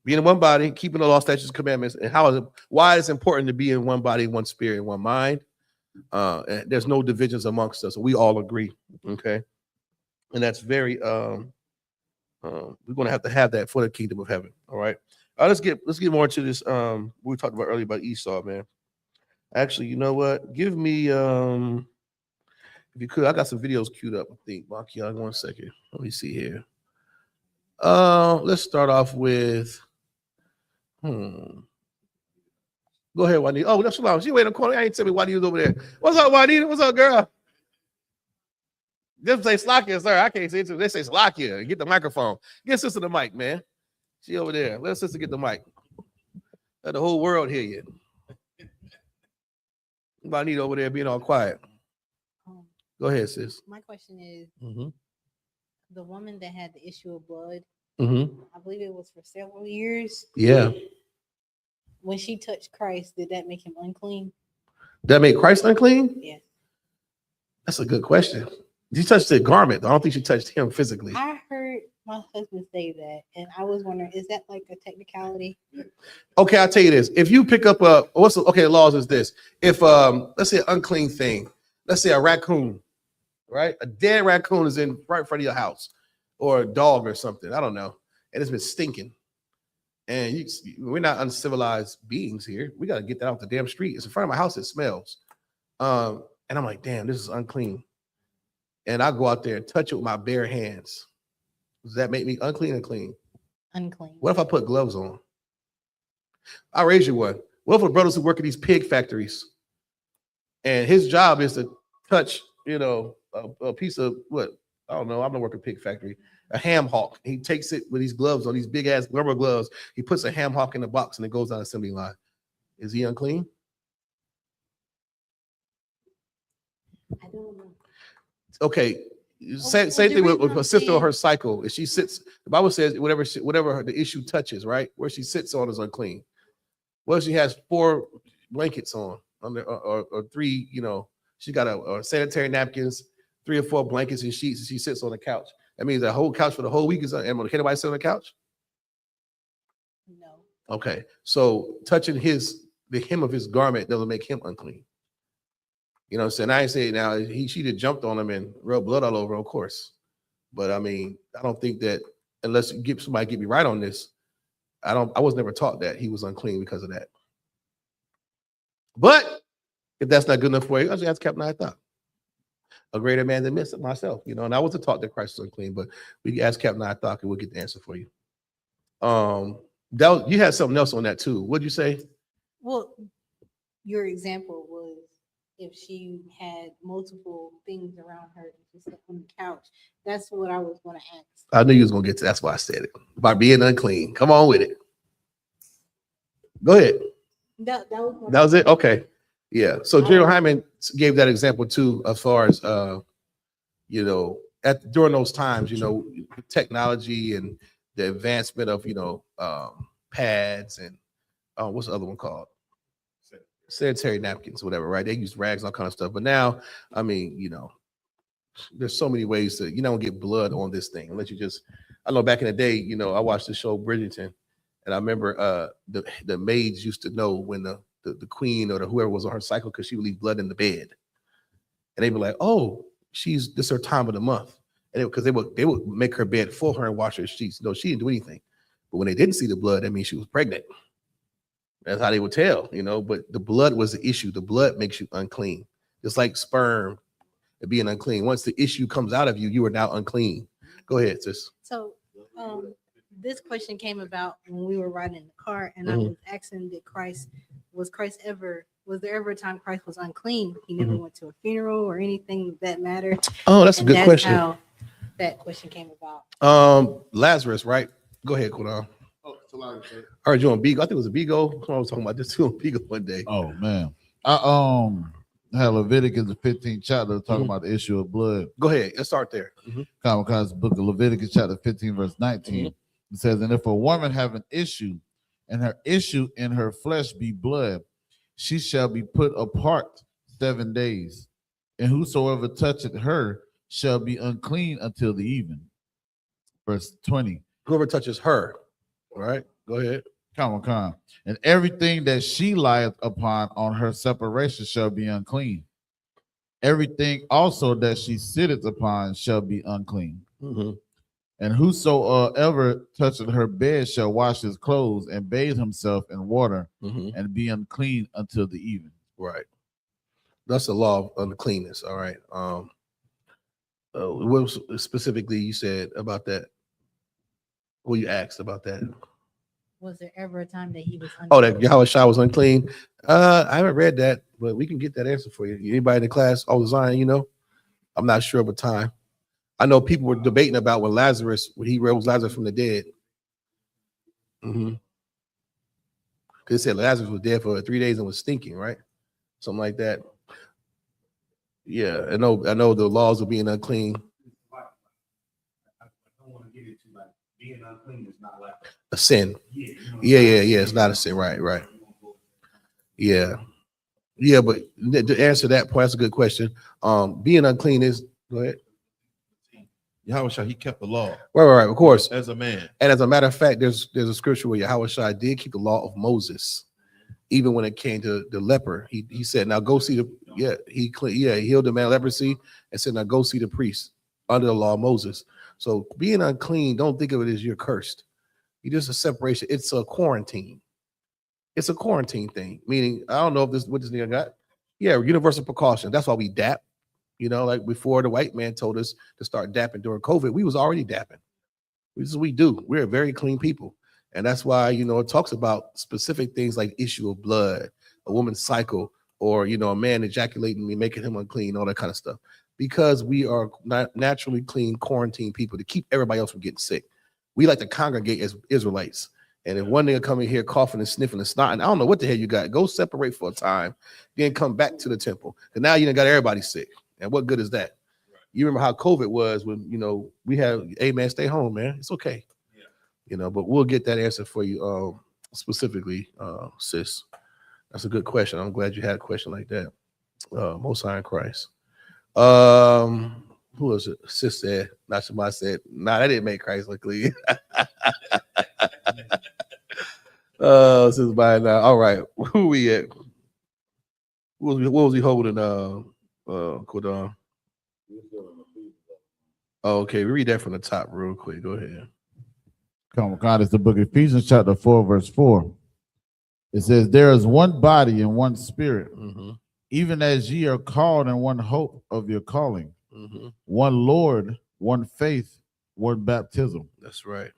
Being in one body, keeping the law, statutes, commandments, and why it's important to be in one body, one spirit, one mind. And there's no divisions amongst us. We all agree. Okay. And that's very we're going to have that for the kingdom of heaven. All right. Let's get more into this. We talked about earlier about Esau, man. Actually, you know what? Give me if you could, I got some videos queued up, I think. Makian, 1 second. Let me see here. Let's start off with go ahead, Juanita. Oh, that's Shalom. She waiting in the corner. I ain't tell me Juanita's over there. What's up, Juanita? What's up, girl? Just say Slakia, sir. I can't say it. They say Slakia. Get the microphone. Get sister the mic, man. She over there. Let sister get the mic. Let the whole world hear you. Juanita over there being all quiet. Go ahead, sis. My question is, Mm-hmm. the woman that had the issue of blood, Mm-hmm. I believe it was for several years. Yeah. When she touched Christ, did that make him unclean? That made Christ unclean? Yes. That's a good question. She touched the garment. I don't think she touched him physically. I heard my husband say that, and I was wondering, is that like a technicality? Okay, I'll tell you this. If you pick up laws is this. If let's say an unclean thing, let's say a raccoon, right? A dead raccoon is right in front of your house, or a dog or something. I don't know. And it's been stinking. And we're not uncivilized beings here. We got to get that off the damn street. It's in front of my house. It smells. And I'm like, damn, this is unclean. And I go out there and touch it with my bare hands. Does that make me unclean or clean? Unclean. What if I put gloves on? I'll raise you one. What if the brothers who work at these pig factories, and his job is to touch, a piece of what? I don't know. I'm not working pig factory. A ham hock. He takes it with these gloves on, these big ass rubber gloves. He puts a ham hock in the box and it goes down the assembly line. Is he unclean? I don't know. Okay. Same thing with a sister or her cycle. If she sits, the Bible says whatever the issue touches, right? Where she sits on is unclean. Well, she has 4 blankets on or 3, she got a sanitary napkins, 3 or 4 blankets and sheets, and she sits on the couch. That means the whole couch for the whole week is can anybody sit on the couch? No. Okay. So touching the hem of his garment doesn't make him unclean. You know what I'm saying? I ain't saying now she'd have jumped on him and rubbed blood all over, of course. But I mean, I don't think that unless somebody get me right on this, I was never taught that he was unclean because of that. But if that's not good enough for you, I just ask Captain I thought. A greater man than myself, you know, and I wasn't taught that Christ was unclean, but we can ask Captain I thought and we'll get the answer for you. You had something else on that too. What'd you say? Well, your example was if she had multiple things around her and she sat on the couch. That's what I was going to ask. I knew you was gonna get to. That's why I said it about being unclean. Come on with it. Go ahead. That was That was it. Okay. Yeah. So General Hyman gave that example too, as far as you know, during those times, you know, technology and the advancement of pads and what's the other one called? Sanitary napkins, whatever, right? They use rags, all kind of stuff. But now, I mean, you know, there's so many ways to, you don't get blood on this thing unless you just, I know back in the day, you know, I watched the show Bridgerton, and I remember the maids used to know when the queen or whoever was on her cycle because she would leave blood in the bed. And they'd be like, oh, this is her time of the month. And because they would make her bed for her and wash her sheets. No, she didn't do anything. But when they didn't see the blood, that means she was pregnant. That's how they would tell, you know, but the blood was the issue. The blood makes you unclean. Just like sperm being unclean. Once the issue comes out of you, you are now unclean. Go ahead, sis. So this question came about when we were riding in the car, and I was asking, was there ever a time Christ was unclean? He never went to a funeral or anything that mattered. Oh, that's a good question. How that question came about. Lazarus, right? Go ahead, Quran. I heard you on Beagle. I think it was a Beagle. I was talking about this too on Beagle one day. Oh man. I had Leviticus the 15th chapter talking about the issue of blood. Go ahead. Let's start there. Kamikaze book of Leviticus chapter 15, verse 19. It says, and if a woman have an issue, and her issue in her flesh be blood, she shall be put apart 7 days, and whosoever toucheth her shall be unclean until the even. Verse 20. Whoever touches her, all right? Go ahead. Come on. And everything that she lieth upon on her separation shall be unclean. Everything also that she sitteth upon shall be unclean. And whosoever toucheth her bed shall wash his clothes and bathe himself in water and be unclean until the even. Right. That's the law of uncleanness. All right. What specifically you said about that? What you asked about that? Was there ever a time that he was unclean? Oh, that Yahawashi was unclean? I haven't read that, but we can get that answer for you. Anybody in the class, all the Zion, you know? I'm not sure of a time. I know people were debating about when he rose Lazarus from the dead. Because it said Lazarus was dead for 3 days and was stinking, right? Something like that. Yeah, I know the laws of being unclean. I don't want to get into like being unclean is not like a sin. Yeah. It's not a sin, right. Yeah, but to answer that point, that's a good question. Being unclean is, go ahead. Yahawashi, he kept the law. Right, of course. As a man. And as a matter of fact, there's a scripture where Yahawashi did keep the law of Moses, even when it came to the leper. He said, now go see he healed the man of leprosy and said, now go see the priest under the law of Moses. So being unclean, don't think of it as you're cursed. You're just a separation. It's a quarantine. It's a quarantine thing, meaning, I don't know if what this nigga got. Yeah, universal precaution. That's why we dap. You know, like before the white man told us to start dapping during COVID, we was already dapping. This is what we do. We're very clean people. And that's why, you know, it talks about specific things like issue of blood, a woman's cycle, or, you know, a man ejaculating and making him unclean, all that kind of stuff. Because we are not naturally clean, quarantine people to keep everybody else from getting sick. We like to congregate as Israelites. And if one nigga come in here coughing and sniffing and snotting, I don't know what the hell you got. Go separate for a time, then come back to the temple. And now you done got everybody sick. And what good is that? You remember how COVID was when, you know, we had, hey man, stay home, man. It's okay. Yeah. You know, but we'll get that answer for you specifically, sis. That's a good question. I'm glad you had a question like that. Most High in Christ. Who was it? Sis said, not Shema said, nah, that didn't make Christ look clean. Sis by now. All right. Who we at? What was he holding? Quran. Oh, okay, read that from the top real quick. Go ahead. Come on, God, it's the book of Ephesians, chapter 4, verse 4. It says, there is one body and one spirit, Mm-hmm. even as ye are called in one hope of your calling, Mm-hmm. one Lord, one faith, one baptism. That's right.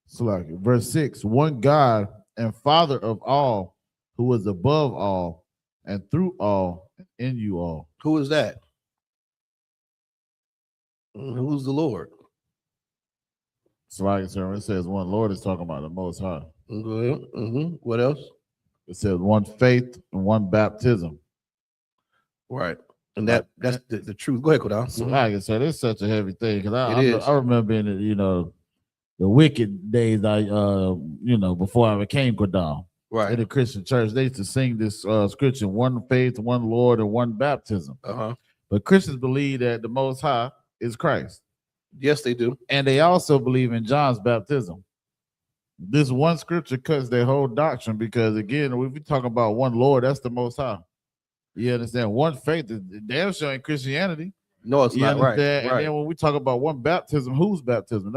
So like verse 6, one God and Father of all, who is above all, and through all, and in you all. Who is that? Who's the Lord? So like I said, when it says one Lord, is talking about the Most High. Mm-hmm. What else? It says one faith and one baptism. Right. And that's the truth. Go ahead, Kodal. So like I said, it's such a heavy thing because It is. I remember in the wicked days, before I became Kodal. Right. In the Christian church, they used to sing this scripture: one faith, one Lord, and one baptism. Uh-huh. But Christians believe that the Most High is Christ. Yes, they do. And they also believe in John's baptism. This one scripture cuts their whole doctrine because, again, if we talk about one Lord, that's the Most High. You understand? One faith is damn sure in Christianity. No, it's not. Right. And then when we talk about one baptism, whose baptism?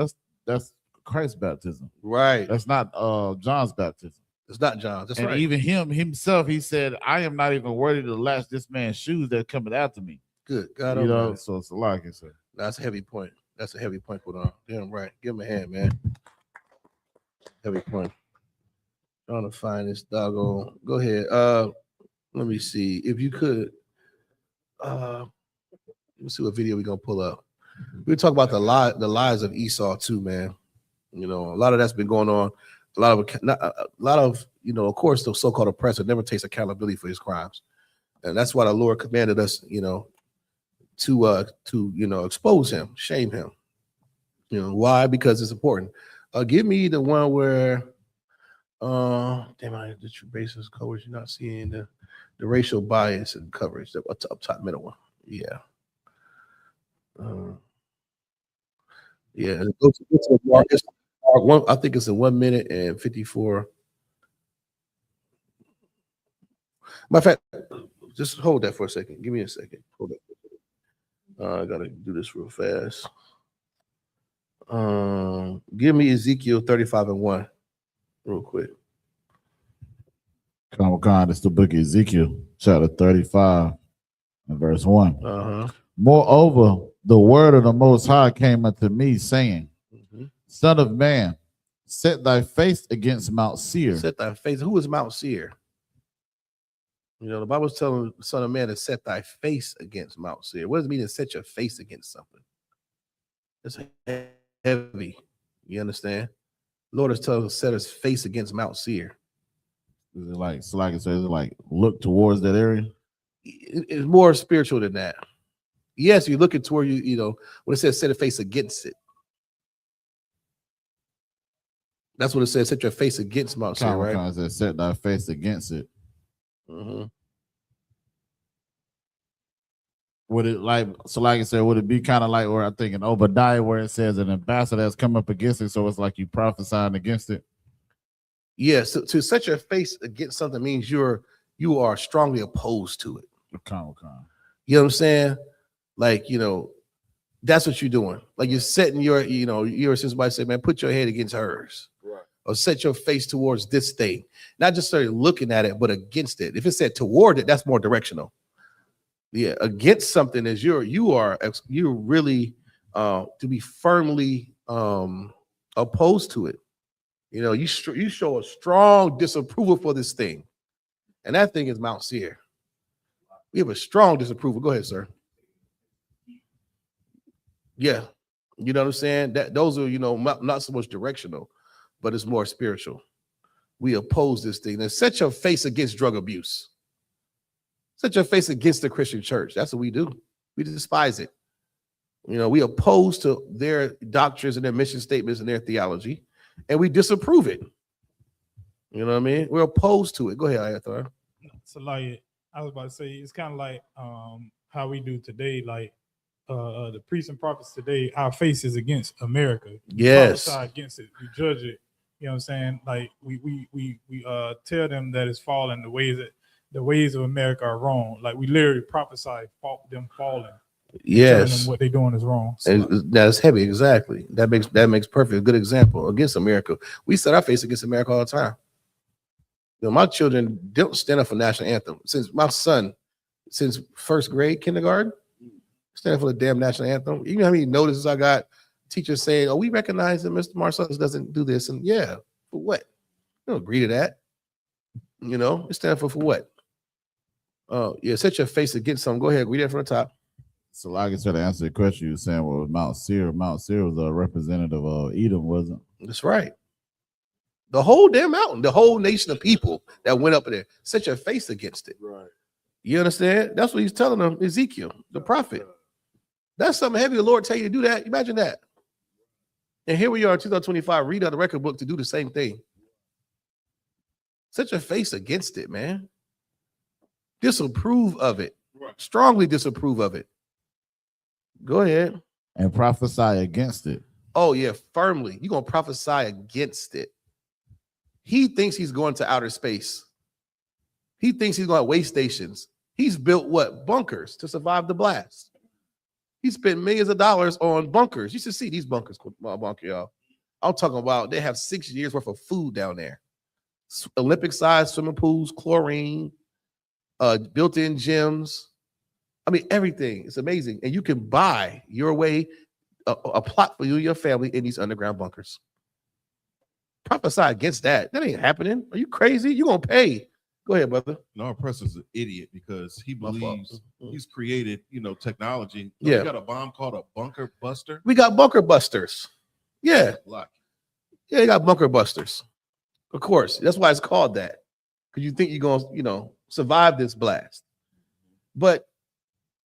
That's Christ's baptism. Right. That's not John's baptism. It's not John's. That's and right. even himself, he said, I am not even worthy to latch this man's shoes that coming after me. Good God. So it's a lot, I say. That's a heavy point. That's a heavy point, Kodal. Damn right. Give him a hand, man. Heavy point. Trying to find this doggone. Go ahead. Let me see. If you could, let's see what video we're gonna pull up. We'll talk about the lies of Esau too, man. You know, a lot of that's been going on. A lot of of course, the so-called oppressor never takes accountability for his crimes, and that's why the Lord commanded us, to expose him, shame him. You know why? Because it's important. Give me the one where, the true basis coverage. You're not seeing the racial bias and coverage. The up top middle one. Yeah. Yeah. Go to the market. I think it's in 1 minute and 54. Matter of fact, just hold that for a second. Give me a second. Hold that. I gotta do this real fast. Give me Ezekiel 35:1 real quick. Comic-Con, it's the book of Ezekiel, chapter 35 and verse 1. Uh-huh. Moreover, the word of the Most High came unto me, saying, Son of man, set thy face against Mount Seir. Set thy face. Who is Mount Seir? The Bible's telling the Son of Man to set thy face against Mount Seir. What does it mean to set your face against something? It's heavy. You understand? Lord is telling us to set his face against Mount Seir. Is it like, so like it says, like look towards that area? It's more spiritual than that. Yes, you're looking toward when it says set a face against it. That's what it says, set your face against Mount Seir, right? It says, set thy face against it. Mm-hmm. Would it like I said, would it be kind of like, or I think in Obadiah where it says an ambassador has come up against it, so it's like you prophesying against it? Yes, so to set your face against something means you are strongly opposed to it. You know what I'm saying? Like, that's what you're doing. Like you're setting you're somebody say, man, put your head against hers. Right. Or set your face towards this thing. Not just started looking at it, but against it. If it said toward it, that's more directional. Yeah, against something is you're really to be firmly opposed to it. You show a strong disapproval for this thing, and that thing is Mount Seir. We have a strong disapproval. Go ahead, sir. Yeah, you know what I'm saying. That those are not so much directional, but it's more spiritual. We oppose this thing. And set your face against drug abuse. Set your face against the Christian church. That's what we do. We despise it. We oppose to their doctrines and their mission statements and their theology, and we disapprove it. You know what I mean? We're opposed to it. Go ahead, Ayathar. So like I was about to say, it's kind of like how we do today, like the priests and prophets today, our face is against America. Yes. We prophesy against it. We judge it. You know what I'm saying? Like we tell them that it's falling, the ways of America are wrong. Like we literally prophesy them falling. telling Yes. them what they're doing is wrong. So, And that's heavy. Exactly. That makes perfect. A good example against America. We set our face against America all the time. You know, my children don't stand up for national anthem. Since my son, since first grade, kindergarten, stand for the damn national anthem. You know how many notices I got? Teachers saying, "Oh, we recognize that Mr. Marcellus doesn't do this," and yeah, for what? I don't agree to that. You know, it stands for what? Oh, yeah, set your face against something. Go ahead, read that from the top. So like I said, to answer the question you were saying, well, Mount Seir was a representative of Edom, wasn't it? That's right. The whole damn mountain, the whole nation of people that went up there, set your face against it. Right. You understand? That's what he's telling them, Ezekiel, the prophet. That's something heavy. The Lord tell you to do that. Imagine that. And here we are in 2025, read out the record book to do the same thing. Set your face against it, man. Disapprove of it. Right. Strongly disapprove of it. Go ahead. And prophesy against it. Oh, yeah, firmly. You're going to prophesy against it. He thinks he's going to outer space. He thinks he's going to waste stations. He's built what? Bunkers to survive the blast. He spent millions of dollars on bunkers. You should see these bunkers, bunker, y'all. I'm talking about they have 6 years worth of food down there. Olympic-sized swimming pools, chlorine, built-in gyms. I mean, everything. It's amazing. And you can buy your way a plot for you and your family in these underground bunkers. Prophesy against that. That ain't happening. Are you crazy? You're going to pay. Go ahead, brother. No, our professor's an idiot because he My fault. believes he's created, technology. Yeah. We got a bomb called a bunker buster. We got bunker busters. Yeah. Lucky. Yeah, they got bunker busters. Of course. That's why it's called that. Because you think you're going to, survive this blast. But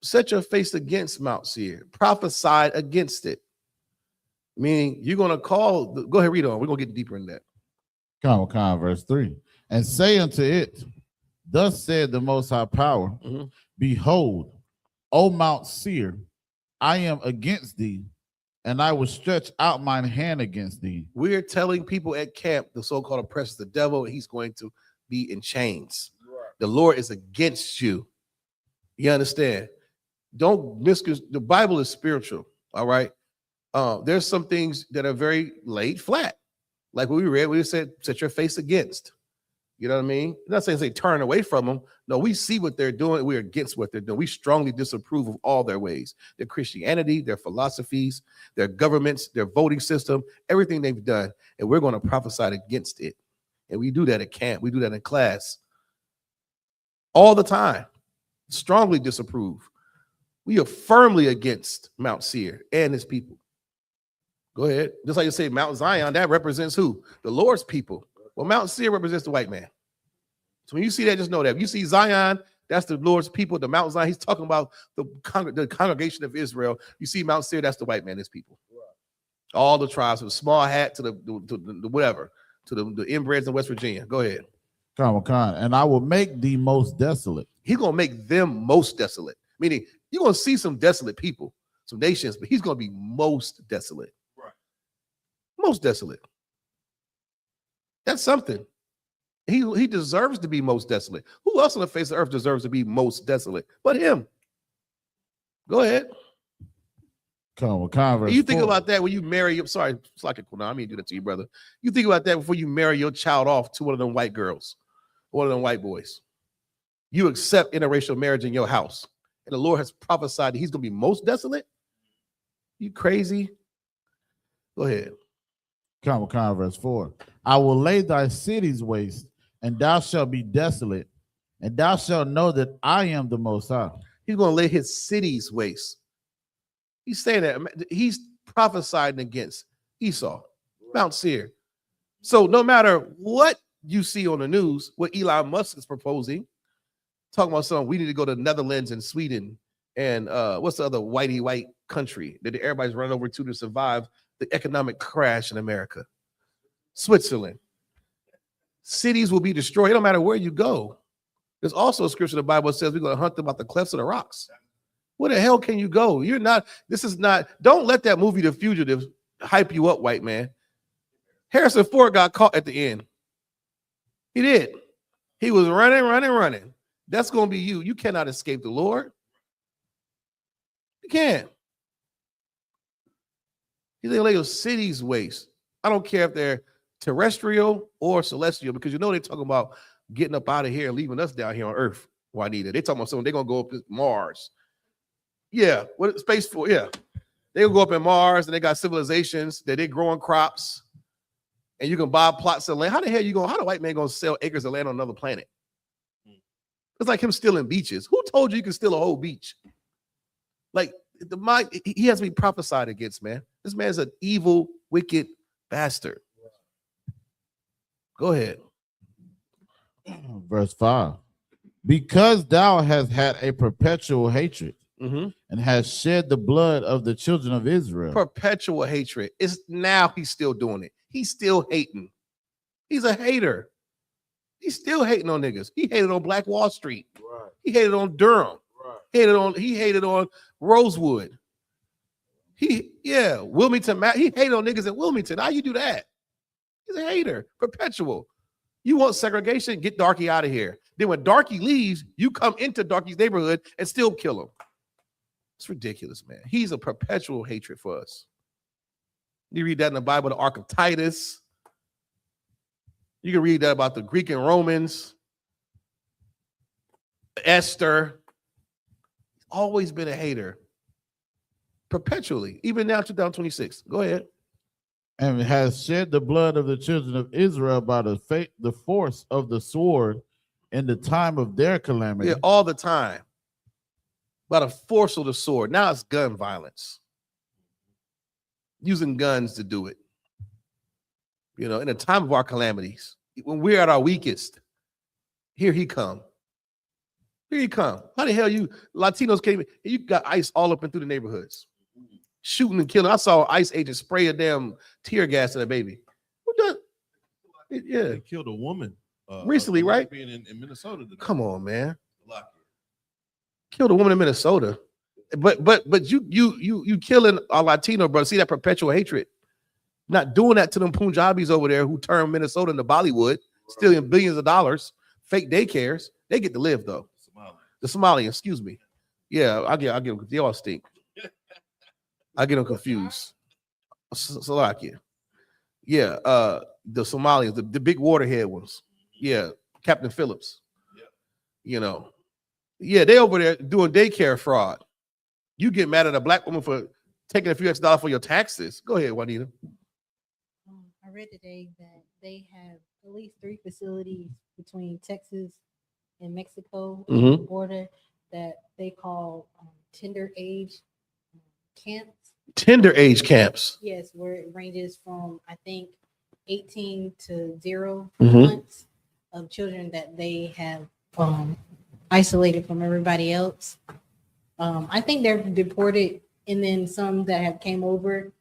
set your face against Mount Seir. Prophesy against it. Meaning you're going to call. Go ahead, read on. We're going to get deeper in that. Con, verse 3. And say unto it, thus said the Most High Power, Mhm. Behold, O Mount Seir, I am against thee, and I will stretch out mine hand against thee. We're telling people at camp, the so-called oppressor, the devil, he's going to be in chains. Right. The Lord is against you. You understand? Don't misconstrue. The Bible is spiritual. All right. There's some things that are very laid flat. Like what we read, we said, set your face against. You know what I mean? I'm not saying say turn away from them. No, we see what they're doing. We're against what they're doing. We strongly disapprove of all their ways, their Christianity, their philosophies, their governments, their voting system, everything they've done. And we're going to prophesy against it. And we do that at camp. We do that in class all the time. Strongly disapprove. We are firmly against Mount Seir and his people. Go ahead. Just like you say, Mount Zion, that represents who? The Lord's people. Well, Mount Seir represents the white man. So when you see that, just know that. If you see Zion, that's the Lord's people. The Mount Zion, he's talking about the congregation of Israel. You see Mount Seir, that's the white man, his people. All the tribes, from the small hat to the whatever, to the inbreds in West Virginia. Go ahead. Con, and I will make thee most desolate. He's going to make them most desolate. Meaning, you're going to see some desolate people, some nations, but he's going to be most desolate. Right. Most desolate. That's something. He deserves to be most desolate. Who else on the face of the earth deserves to be most desolate but him? Go ahead. Con, verse You think 4. about that when you marry. I'm sorry, it's like I mean, do that to you, brother. You think about that before you marry your child off to one of them white girls, one of them white boys. You accept interracial marriage in your house, and the Lord has prophesied that he's going to be most desolate. You crazy? Go ahead. Con, verse 4. I will lay thy cities waste, and thou shalt be desolate, and thou shalt know that I am the Most High. He's going to lay his cities waste. He's saying that he's prophesying against Esau, Mount Seir. So no matter what you see on the news, what Elon Musk is proposing, talking about something, we need to go to Netherlands and Sweden and what's the other whitey white country that everybody's running over to survive the economic crash in America? Switzerland. Cities will be destroyed. It don't matter where you go. There's also a scripture in the Bible that says we're going to hunt them out the clefts of the rocks. Where the hell can you go? You're not, this is not, don't let that movie The Fugitive hype you up, white man. Harrison Ford got caught at the end. He did. He was running. That's going to be you. You cannot escape the Lord. You can't. He's gonna lay your cities waste. I don't care if they're terrestrial or celestial, because you know they're talking about getting up out of here and leaving us down here on Earth. Juanita, they talking about something. They're gonna go up to Mars. Yeah, what space for? Yeah, they'll go up in Mars, and they got civilizations that they're growing crops, and you can buy plots of land. How the hell you going? How the white man gonna sell acres of land on another planet? It's like him stealing beaches. Who told you can steal a whole beach? Like the mind, he has to be prophesied against, man. This man's an evil, wicked bastard. Go ahead. Verse 5. Because thou hast had a perpetual hatred and has shed the blood of the children of Israel. Perpetual hatred. It's now he's still doing it. He's still hating. He's a hater. He's still hating on niggas. He hated on Black Wall Street. Right. He hated on Durham. Right. He hated on Rosewood. Wilmington. He hated on niggas in Wilmington. How you do that? He's a hater. Perpetual. You want segregation? Get Darky out of here. Then when Darky leaves, you come into Darky's neighborhood and still kill him. It's ridiculous, man. He's a perpetual hatred for us. You read that in the Bible, the Ark of Titus. You can read that about the Greek and Romans, Esther. Always been a hater. Perpetually, even now, 2026. Go ahead. And has shed the blood of the children of Israel by the force of the sword in the time of their calamity. Yeah, all the time. By the force of the sword. Now it's gun violence. Using guns to do it. You know, in the time of our calamities, when we're at our weakest, here he come. Here he come. How the hell you Latinos came? You got ICE all up and through the neighborhoods, shooting and killing. I saw ICE agents spray a damn tear gas at a baby. Who does? Yeah, They killed a woman recently, right? Being in Minnesota today. Come on, man. Killed a woman in Minnesota, but you killing a Latino, bro. See that perpetual hatred. Not doing that to them Punjabis over there who turned Minnesota into Bollywood, stealing billions of dollars, fake daycares. They get to live though. The Somalians, excuse me. Yeah, I get them. They all stink. I get them confused. Slovakia. Yeah, the Somalians, the big waterhead ones. Yeah, Captain Phillips. You know, yeah, they over there doing daycare fraud. You get mad at a black woman for taking a few extra dollars for your taxes. Go ahead, Juanita. I read today that they have at least 3 facilities between Texas and Mexico on the border that they call tender age camps. Tender age camps. Yes, where it ranges from I think 18 to 0 months of children that they have isolated from everybody else. I think they're deported, and then some that have came over.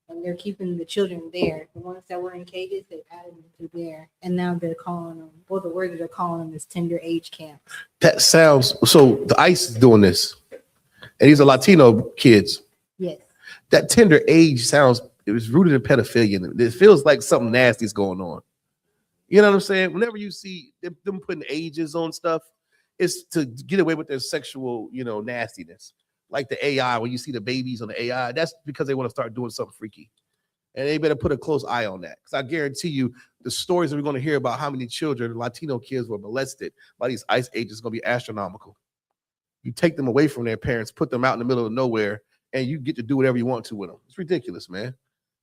And they're keeping the children there. The ones that were in cages, they added them to there, and now they're calling them. Well, the word that they're calling them is tender age camps. That sounds so. The ICE is doing this, and these are Latino kids. Yes. That tender age sounds. It was rooted in pedophilia. It feels like something nasty is going on. You know what I'm saying? Whenever you see them putting ages on stuff, it's to get away with their sexual, nastiness. Like the AI, when you see the babies on the AI, that's because they want to start doing something freaky. And they better put a close eye on that. Because I guarantee you, the stories that we're going to hear about how many children, Latino kids, were molested by these ICE agents is going to be astronomical. You take them away from their parents, put them out in the middle of nowhere, and you get to do whatever you want to with them. It's ridiculous, man.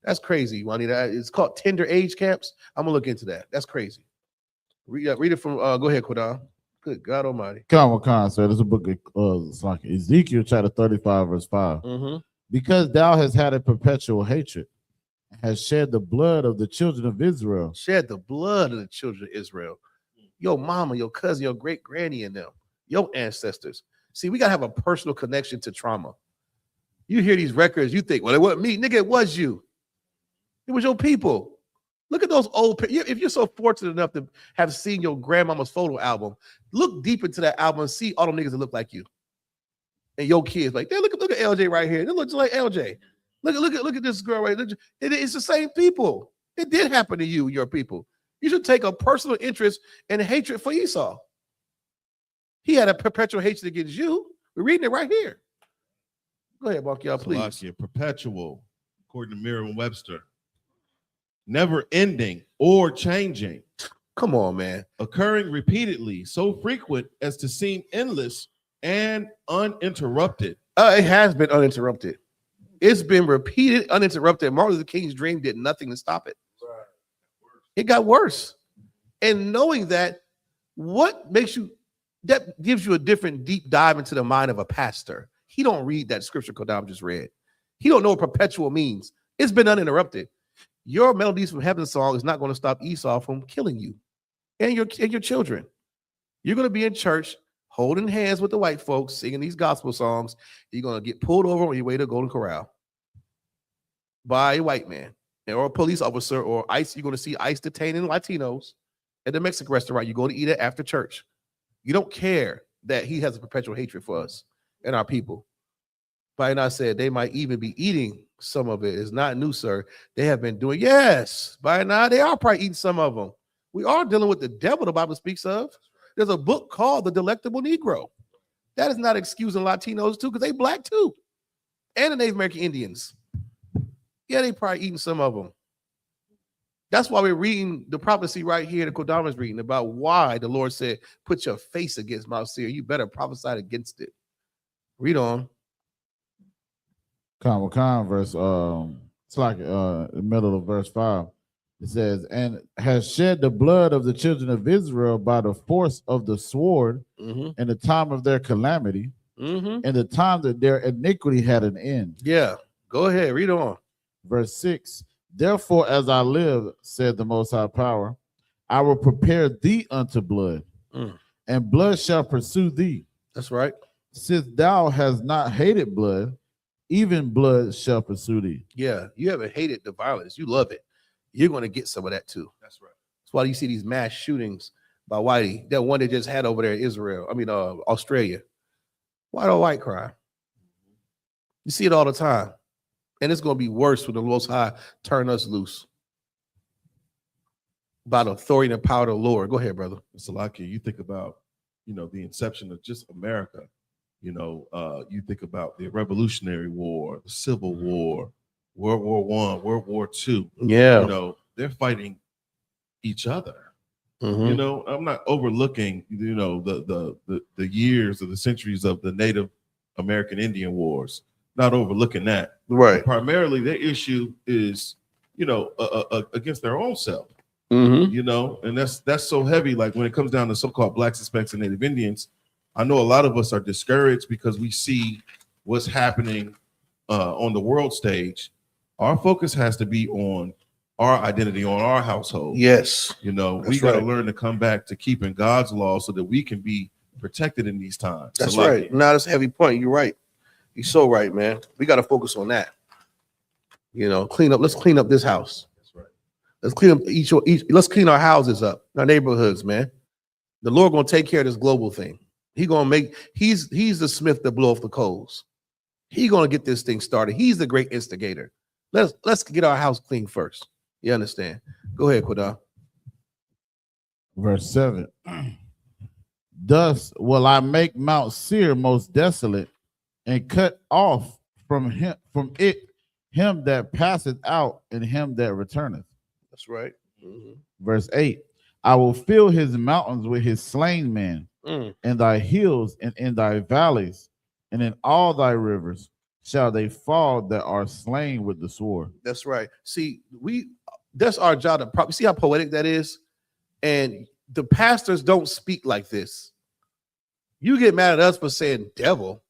That's crazy, Juanita. It's called tender age camps. I'm going to look into that. That's crazy. Read it from, go ahead, Quidam. Good God Almighty. Come on, sir. This is a book of it's like Ezekiel chapter 35, verse 5. Because thou hast had a perpetual hatred, has shed the blood of the children of Israel. Shed the blood of the children of Israel. Your mama, your cousin, your great granny, and them, your ancestors. See, we gotta have a personal connection to trauma. You hear these records, you think, well, it wasn't me, nigga. It was you. It was your people. Look at those old. If you're so fortunate enough to have seen your grandmama's photo album, look deep into that album and see all the niggas that look like you, and your kids. Like, look at LJ right here. They look just like LJ. Look at this girl right there. It's the same people. It did happen to you, your people. You should take a personal interest and hatred for Esau. He had a perpetual hatred against you. We're reading it right here. Go ahead, Mark, y'all, please. Salakia, perpetual, according to Merriam-Webster. Never ending or changing, Come on, man. occurring repeatedly, so frequent as to seem endless and uninterrupted. It has been uninterrupted. It's been repeated, uninterrupted. Martin Luther King's dream did nothing to stop it. It got worse. And knowing that, what makes you, that gives you a different deep dive into the mind of a pastor. He don't read that scripture Kodam just read. He don't know what perpetual means. It's been uninterrupted. Your Melodies from Heaven song is not going to stop Esau from killing you and your children. You're going to be in church holding hands with the white folks, singing these gospel songs. You're going to get pulled over on your way to Golden Corral by a white man or a police officer or ICE. You're going to see ICE detaining Latinos at the Mexican restaurant. You're going to eat it after church. You don't care that he has a perpetual hatred for us and our people. By not said they might even be eating some of it. It's not new, sir. They have been doing, yes, by now they are probably eating some of them. We are dealing with the devil the Bible speaks of. There's a book called The Delectable Negro. That is not excusing Latinos too, because they black too. And the Native American Indians. Yeah, they probably eating some of them. That's why we're reading the prophecy right here that Kodama is reading about why the Lord said, put your face against Mount Seir. You better prophesy against it. Read on. Verse, it's like the middle of verse 5. It says, and has shed the blood of the children of Israel by the force of the sword in the time of their calamity, in the time that their iniquity had an end. Yeah, go ahead, read on. Verse 6, therefore, as I live, said the Most High Power, I will prepare thee unto blood, and blood shall pursue thee. That's right. Since thou hast not hated blood, even blood shall pursue thee. Yeah, you haven't hated the violence. You love it. You're going to get some of that too. That's right. That's why you see these mass shootings by Whitey. That one they just had over there in Australia. White on white crime. You see it all the time. And it's going to be worse when the Most High turn us loose. By the authority and power of the Lord. Go ahead, brother. Salakia, you think about, the inception of just America. You think about the Revolutionary War, the Civil War, World War I, World War II. Yeah. They're fighting each other. I'm not overlooking, the years or the centuries of the Native American Indian Wars. Not overlooking that. Right. But primarily, their issue is, against their own self. And that's so heavy. Like when it comes down to so-called Blacks, Hispanics, and Native Indians, I know a lot of us are discouraged because we see what's happening on the world stage. Our focus has to be on our identity, on our household. Yes. We got to learn to come back to keeping God's law so that we can be protected in these times. That's right. Now that's a heavy point. You're right. You're so right, man. We got to focus on that. Clean up. Let's clean up this house. That's right. Let's clean up each. Let's clean our houses up, our neighborhoods, man. The Lord gonna take care of this global thing. He's the smith that blow off the coals. He's gonna get this thing started. He's the great instigator. Let's get our house clean first. You understand? Go ahead, Quadah. Verse 7. Thus will I make Mount Seir most desolate, and cut off from him that passeth out, and him that returneth. That's right. Verse 8. I will fill his mountains with his slain men, in thy hills and in thy valleys, and in all thy rivers shall they fall that are slain with the sword. That's right. See, that's our job to see how poetic that is. And the pastors don't speak like this. You get mad at us for saying devil.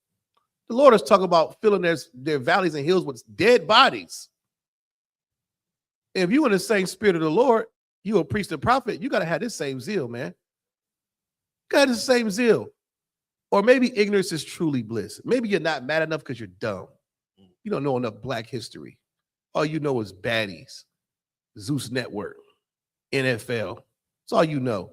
The Lord is talking about filling their valleys and hills with dead bodies. If you in the same spirit of the Lord, you a priest and prophet, you got to have this same zeal, man. Got the same zeal. Or maybe ignorance is truly bliss. Maybe you're not mad enough because you're dumb. You don't know enough Black history. All you know is baddies, Zeus Network, NFL. That's all you know.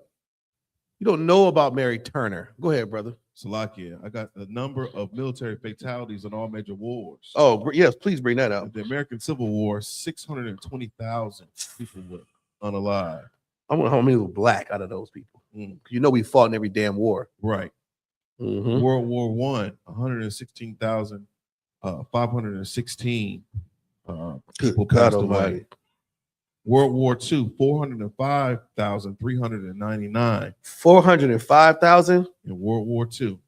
You don't know about Mary Turner. Go ahead, brother. Salakia, I got the number of military fatalities in all major wars. Oh, yes, please bring that up. The American Civil War, 620,000 people were unalive. I wonder how many were Black out of those people. We fought in every damn war. Right. World War I, 116,000 516 Good people God passed Almighty. away. World War II, 405,399 405,000. in World War II.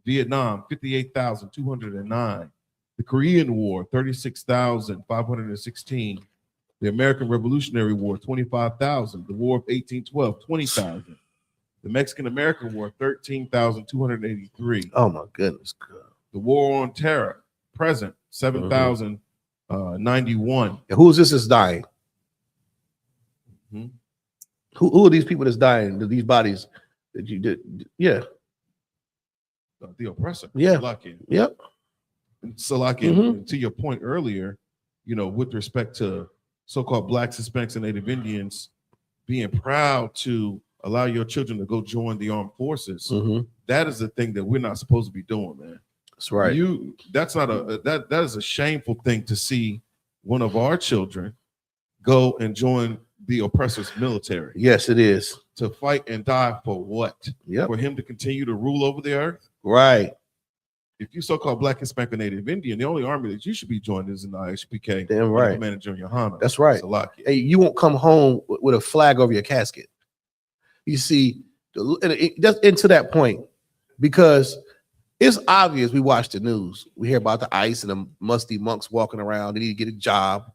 Vietnam, 58,209. The Korean War, 36,516. The American Revolutionary War, 25,000. The War of 1812, 20,000. The Mexican-American War, 13,283. Oh my goodness. The War on Terror, present, 7,091. And who is this that's dying? Mhm. Who are these people that's dying? These bodies that you did? Yeah. The oppressor. Yeah. Salakia. Yep. Salakia, Mhm. to your point earlier, with respect to so-called Blacks, Hispanics, and Native Indians being proud to allow your children to go join the armed forces, that is the thing that we're not supposed to be doing, man. That's right. That's not that is a shameful thing to see one of our children go and join the oppressor's military. Yes, it is. To fight and die for what? Yep. For him to continue to rule over the earth? Right. If you so-called Black, Hispanic, or Native Indian, the only army that you should be joining is in the I.S.U.P.K. Damn right. Manager YAHANNA. That's right. Salakia. Hey, you won't come home with a flag over your casket. You see, that's into that point, because it's obvious. We watch the news. We hear about the ICE and the musty monks walking around. They need to get a job.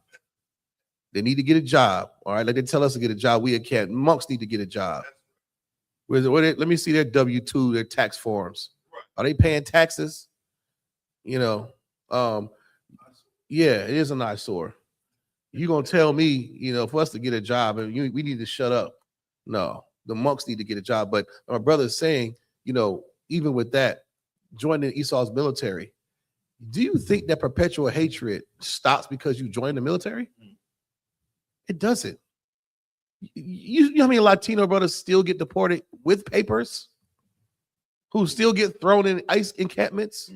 They need to get a job. All right. Like they tell us to get a job. We can't. Monks need to get a job. Let me see their W-2, their tax forms. Are they paying taxes? Yeah, it is an eyesore. You're gonna tell me, for us to get a job, and we need to shut up. No, the monks need to get a job. But my brother is saying, even with that, joining Esau's military, do you think that perpetual hatred stops because you join the military? It doesn't. You know how many Latino brothers still get deported with papers? Who still get thrown in ICE encampments?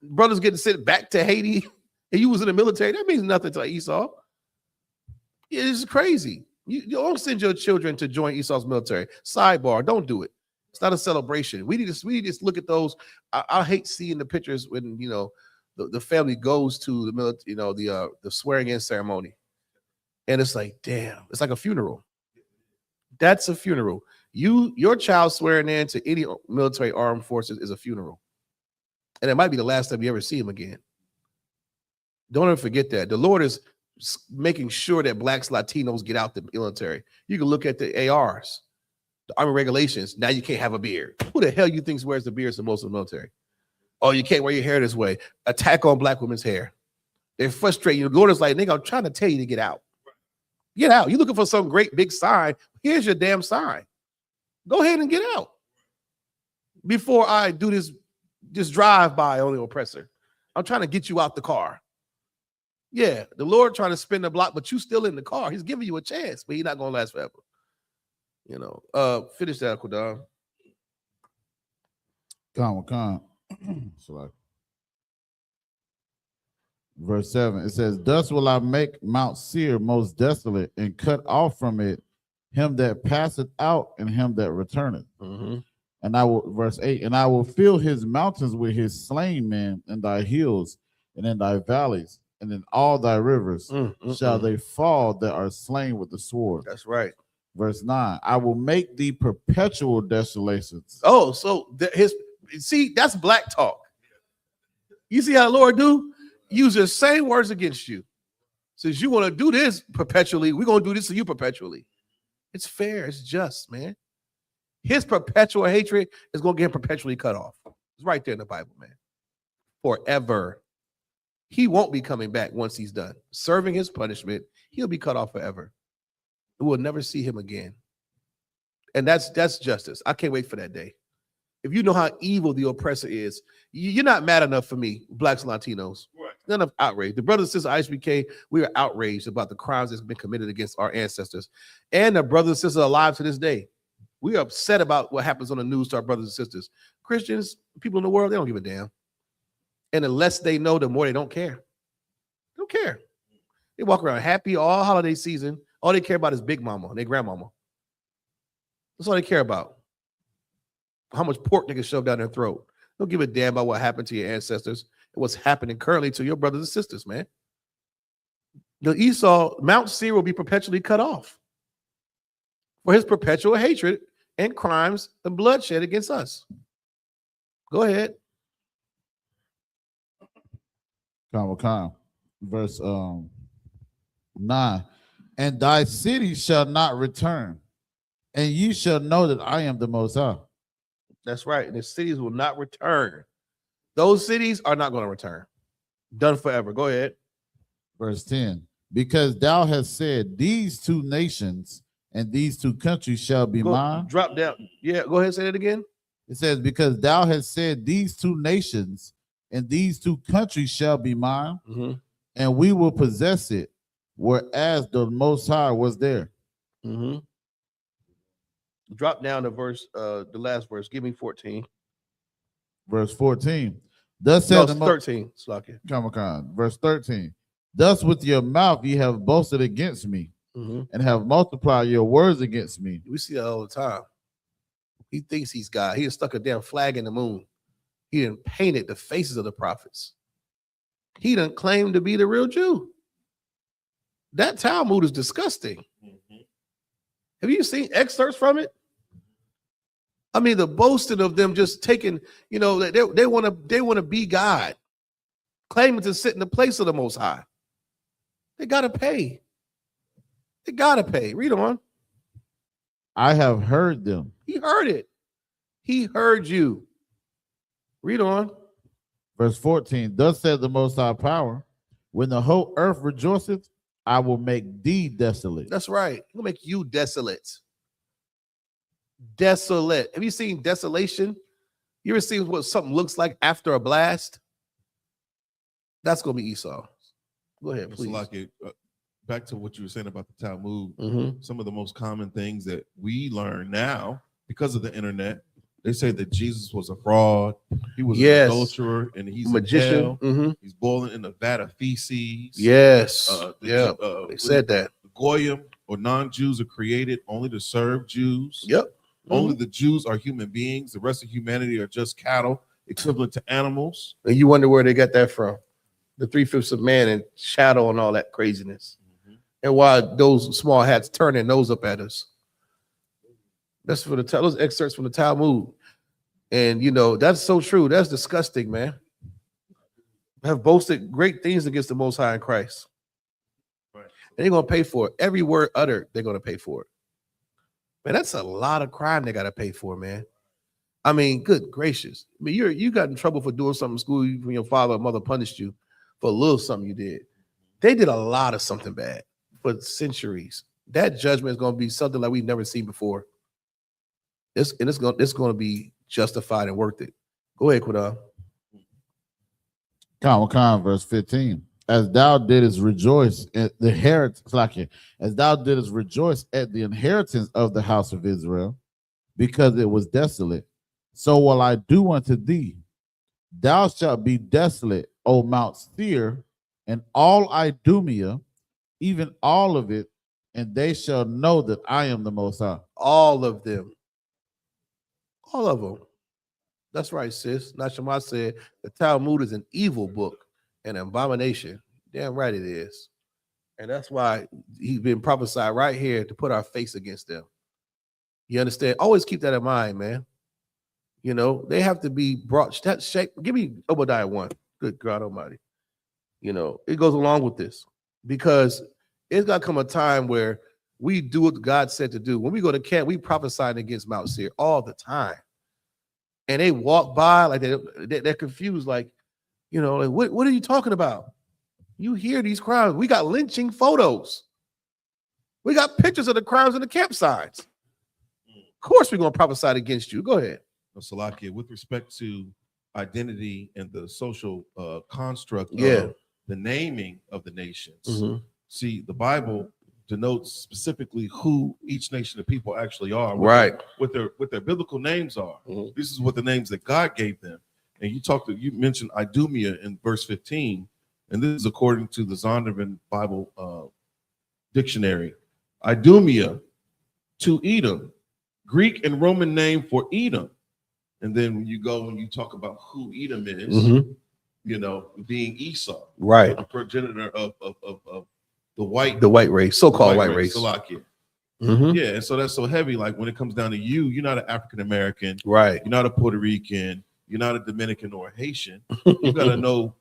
Brothers getting sent back to Haiti, and you was in the military. That means nothing to Esau. It's crazy. You don't send your children to join Esau's military. Sidebar, don't do it. It's not a celebration. We need to look at those. I hate seeing the pictures when the family goes to the military, the swearing in ceremony, and it's like, damn, it's like a funeral. That's a funeral. Your child swearing in to any military armed forces is a funeral. And it might be the last time you ever see him again. Don't ever forget that. The Lord is making sure that Blacks, Latinos get out the military. You can look at the ARs, the Army regulations. Now you can't have a beard. Who the hell you think wears the beards the most in the military? Oh, you can't wear your hair this way. Attack on Black women's hair. They're frustrating you. The Lord is like, nigga, I'm trying to tell you to get out. Get out. You're looking for some great big sign. Here's your damn sign. Go ahead and get out before I do this drive by on the oppressor. I'm trying to get you out the car. Yeah, the Lord trying to spin the block, but you still in the car. He's giving you a chance, but he's not going to last forever. Finish that, Qudan. Come. Verse 7, it says, thus will I make Mount Seir most desolate, and cut off from it him that passeth out and him that returneth. And I will, verse 8, and I will fill his mountains with his slain men, in thy hills and in thy valleys, and in all thy rivers shall they fall that are slain with the sword. That's right. Verse 9, I will make thee perpetual desolations. Oh, so that's Black talk. You see how the Lord do? Use the same words against you. Since you want to do this perpetually, we're going to do this to you perpetually. It's fair. It's just, man. His perpetual hatred is going to get him perpetually cut off. It's right there in the Bible, man. Forever. He won't be coming back once he's done serving his punishment. He'll be cut off forever. We'll never see him again. And that's justice. I can't wait for that day. If you know how evil the oppressor is, you're not mad enough for me, Blacks and Latinos. None of outrage. The brothers and sisters of I.S.U.P.K, we are outraged about the crimes that's been committed against our ancestors. And the brothers and sisters are alive to this day. We are upset about what happens on the news to our brothers and sisters. Christians, people in the world, they don't give a damn. And the less they know, the more they don't care. They don't care. They walk around happy all holiday season. All they care about is Big Mama and their grandmama. That's all they care about. How much pork they can shove down their throat. Don't give a damn about what happened to your ancestors. what's happening currently to your brothers and sisters, man. The Esau, Mount Seir will be perpetually cut off for his perpetual hatred and crimes and bloodshed against us. Go ahead. Verse 9. And thy city shall not return, and ye shall know that I am the Most High. That's right. And the cities will not return. Those cities are not going to return. Done forever. Go ahead. Verse 10. Because thou hast said, these two nations and these two countries shall be mine. Drop down. Yeah, go ahead and say that again. It says, because thou hast said, these two nations and these two countries shall be mine, and we will possess it, whereas the Most High was there. Drop down to verse, the last verse. Give me 14. Verse 14. Thus said the 13. Slakia. Verse 13. Thus with your mouth ye have boasted against me, and have multiplied your words against me. We see that all the time. He thinks he's God. He has stuck a damn flag in the moon. He done painted the faces of the prophets. He done claimed to be the real Jew. That Talmud is disgusting. Have you seen excerpts from it? I mean, the boasting of them just taking, you know, they want to be God, claiming to sit in the place of the Most High. They gotta pay. They gotta pay. Read on. I have heard them. He heard it. He heard you. Read on. Verse 14. Thus said the Most High Power, when the whole earth rejoiceth, I will make thee desolate. That's right. He'll make you desolate. Desolate. Have you seen desolation? You ever seen what something looks like after a blast? That's gonna be Esau. Go ahead, please. Like back to what you were saying about the Talmud. Some of the most common things that we learn now because of the internet. They say that Jesus was a fraud. He was an adulterer, and he's a magician. He's boiling in a vat of feces. Yes. They said that. Goyim or non-Jews are created only to serve Jews. Yep. Only the Jews are human beings. The rest of humanity are just cattle, equivalent to animals. And you wonder where they got that from. The 3/5 of man and shadow and all that craziness. And why those small hats turn their nose up at us. That's for those excerpts from the Talmud. And, you know, that's so true. That's disgusting, man. Have boasted great things against the Most High in Christ. Right. And they're going to pay for it. Every word uttered, they're going to pay for it. Man, that's a lot of crime they got to pay for, man. I mean, good gracious. I mean, you got in trouble for doing something in school when your father or mother punished you for a little something you did. They did a lot of something bad for centuries. That judgment is going to be something like we've never seen before. It's going to be justified and worth it. Go ahead, Quidam. Verse 15. As thou didst rejoice at the inheritance, as thou didst rejoice at the inheritance of the house of Israel, because it was desolate, so will I do unto thee. Thou shalt be desolate, O Mount Seir, and all Idumea, even all of it, and they shall know that I am the Most High. All of them. All of them. That's right, sis. Nashama said the Talmud is an evil book, an abomination. Damn right it is. And that's why he's been prophesied right here to put our face against them. You understand? Always keep that in mind, man. You know, they have to be brought. That shape. Give me Obadiah 1. Good God Almighty. You know, it goes along with this because it's got to come a time where we do what God said to do. When we go to camp, we prophesying against Mount Seir all the time. And they walk by like they're confused, like, you know, like, what are you talking about? You hear these crimes. We got lynching photos. We got pictures of the crimes in the campsites. Of course we're going to prophesy against you. Go ahead. Salakia, with respect to identity and the social construct of the naming of the nations. See, the Bible denotes specifically who each nation of people actually are, what their biblical names are. This is what the names that God gave them. And you mentioned Idumea in verse 15, and this is according to the Zondervan Bible dictionary. Idumea, to Edom, Greek and Roman name for Edom. And then when you talk about who Edom is, being Esau, Right. the progenitor of the white race, so-called white race. Salakia. Mhm. Yeah, and so that's so heavy. Like when it comes down to you're not an African American, Right. you're not a Puerto Rican, you're not a Dominican or a Haitian. You got to know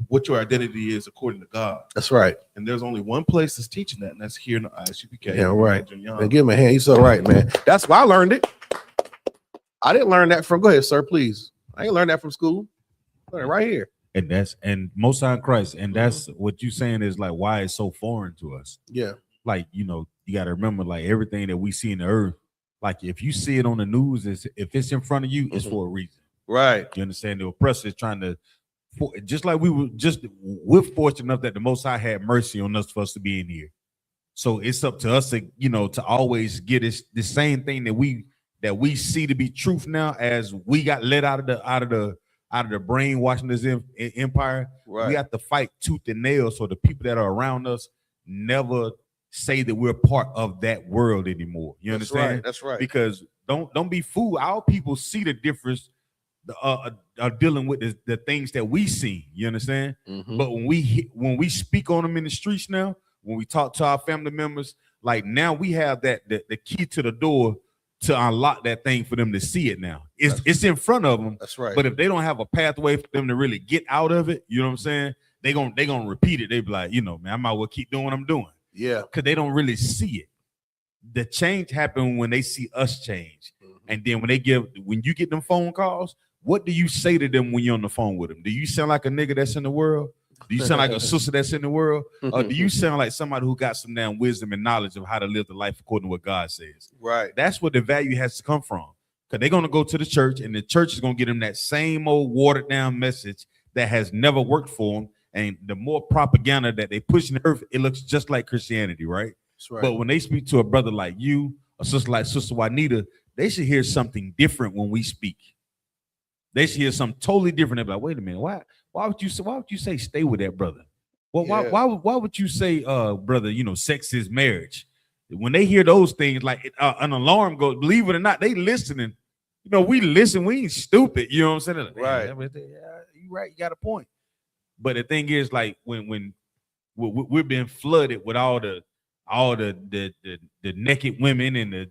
what your identity is according to God. That's right. And there's only one place that's teaching that, and that's here in the I.S.U.P.K. Yeah, right. Young. Man, give him a hand. He's so right, man. That's why I learned it. I didn't learn that from. Go ahead, sir, please. I ain't learned that from school. I learned it right here. And Most High Christ, and that's what you saying is like why it's so foreign to us. Yeah. Like, you got to remember, like everything that we see in the earth, like if you see it on the news, if it's in front of you, it's for a reason. Right. You understand? The oppressor is trying to, just like we're fortunate enough that the Most High had mercy on us for us to be in here. So it's up to us to, to always get the same thing that we see to be truth now, as we got let out of the brainwashing this empire. Right. We have to fight tooth and nail so the people that are around us never say that we're part of that world anymore. You That's understand? right. That's right. Because don't be fooled. Our people see the difference, are dealing with the things that we see. You understand? Mhm. But when we speak on them in the streets now, when we talk to our family members, like now we have the key to the door to unlock that thing for them to see it now. It's in front of them. That's right. But if they don't have a pathway for them to really get out of it, you know what I'm saying? They gonna repeat it. They be like, man, I might well keep doing what I'm doing. Yeah. Because they don't really see it. The change happens when they see us change. And then when you get them phone calls, what do you say to them when you're on the phone with them? Do you sound like a nigga that's in the world? Do you sound like a sister that's in the world? Or do you sound like somebody who got some damn wisdom and knowledge of how to live the life according to what God says? Right. That's where the value has to come from. Because they're going to go to the church, and the church is going to get them that same old watered down message that has never worked for them. And the more propaganda that they push in the earth, it looks just like Christianity, right? That's right. But when they speak to a brother like you, a sister like Sister Juanita, they should hear something different when we speak. They should hear something totally different. They're like, wait a minute, why would you say stay with that brother? Well, Yeah. why would you say, brother, sex is marriage? When they hear those things, like an alarm goes, believe it or not, they listening. We listen, we ain't stupid. You know what I'm saying? Like, Right. You right, you got a point. But the thing is, like when we're being flooded with all the naked women and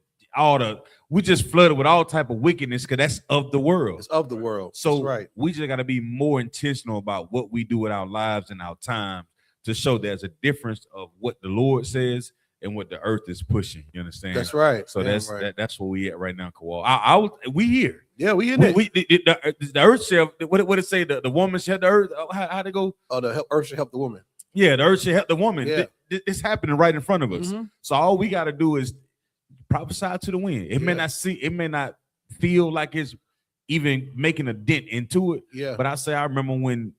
we just flooded with all type of wickedness because that's of the world. It's of the world. So That's right. we just got to be more intentional about what we do with our lives and our time to show there's a difference of what the Lord says and what the earth is pushing. You understand? That's right. So Yeah, that's right. that's where we at right now, Kawal. We here. Yeah, we in it. The earth shall, what it say? The woman shall the earth. How they go? Oh, the earth should help the woman. Yeah, the earth should help the woman. Yeah. It's happening right in front of us. Mhm. So all we got to do is prophesy to the wind. It may not feel like it's even making a dent into it. Yeah. But I remember when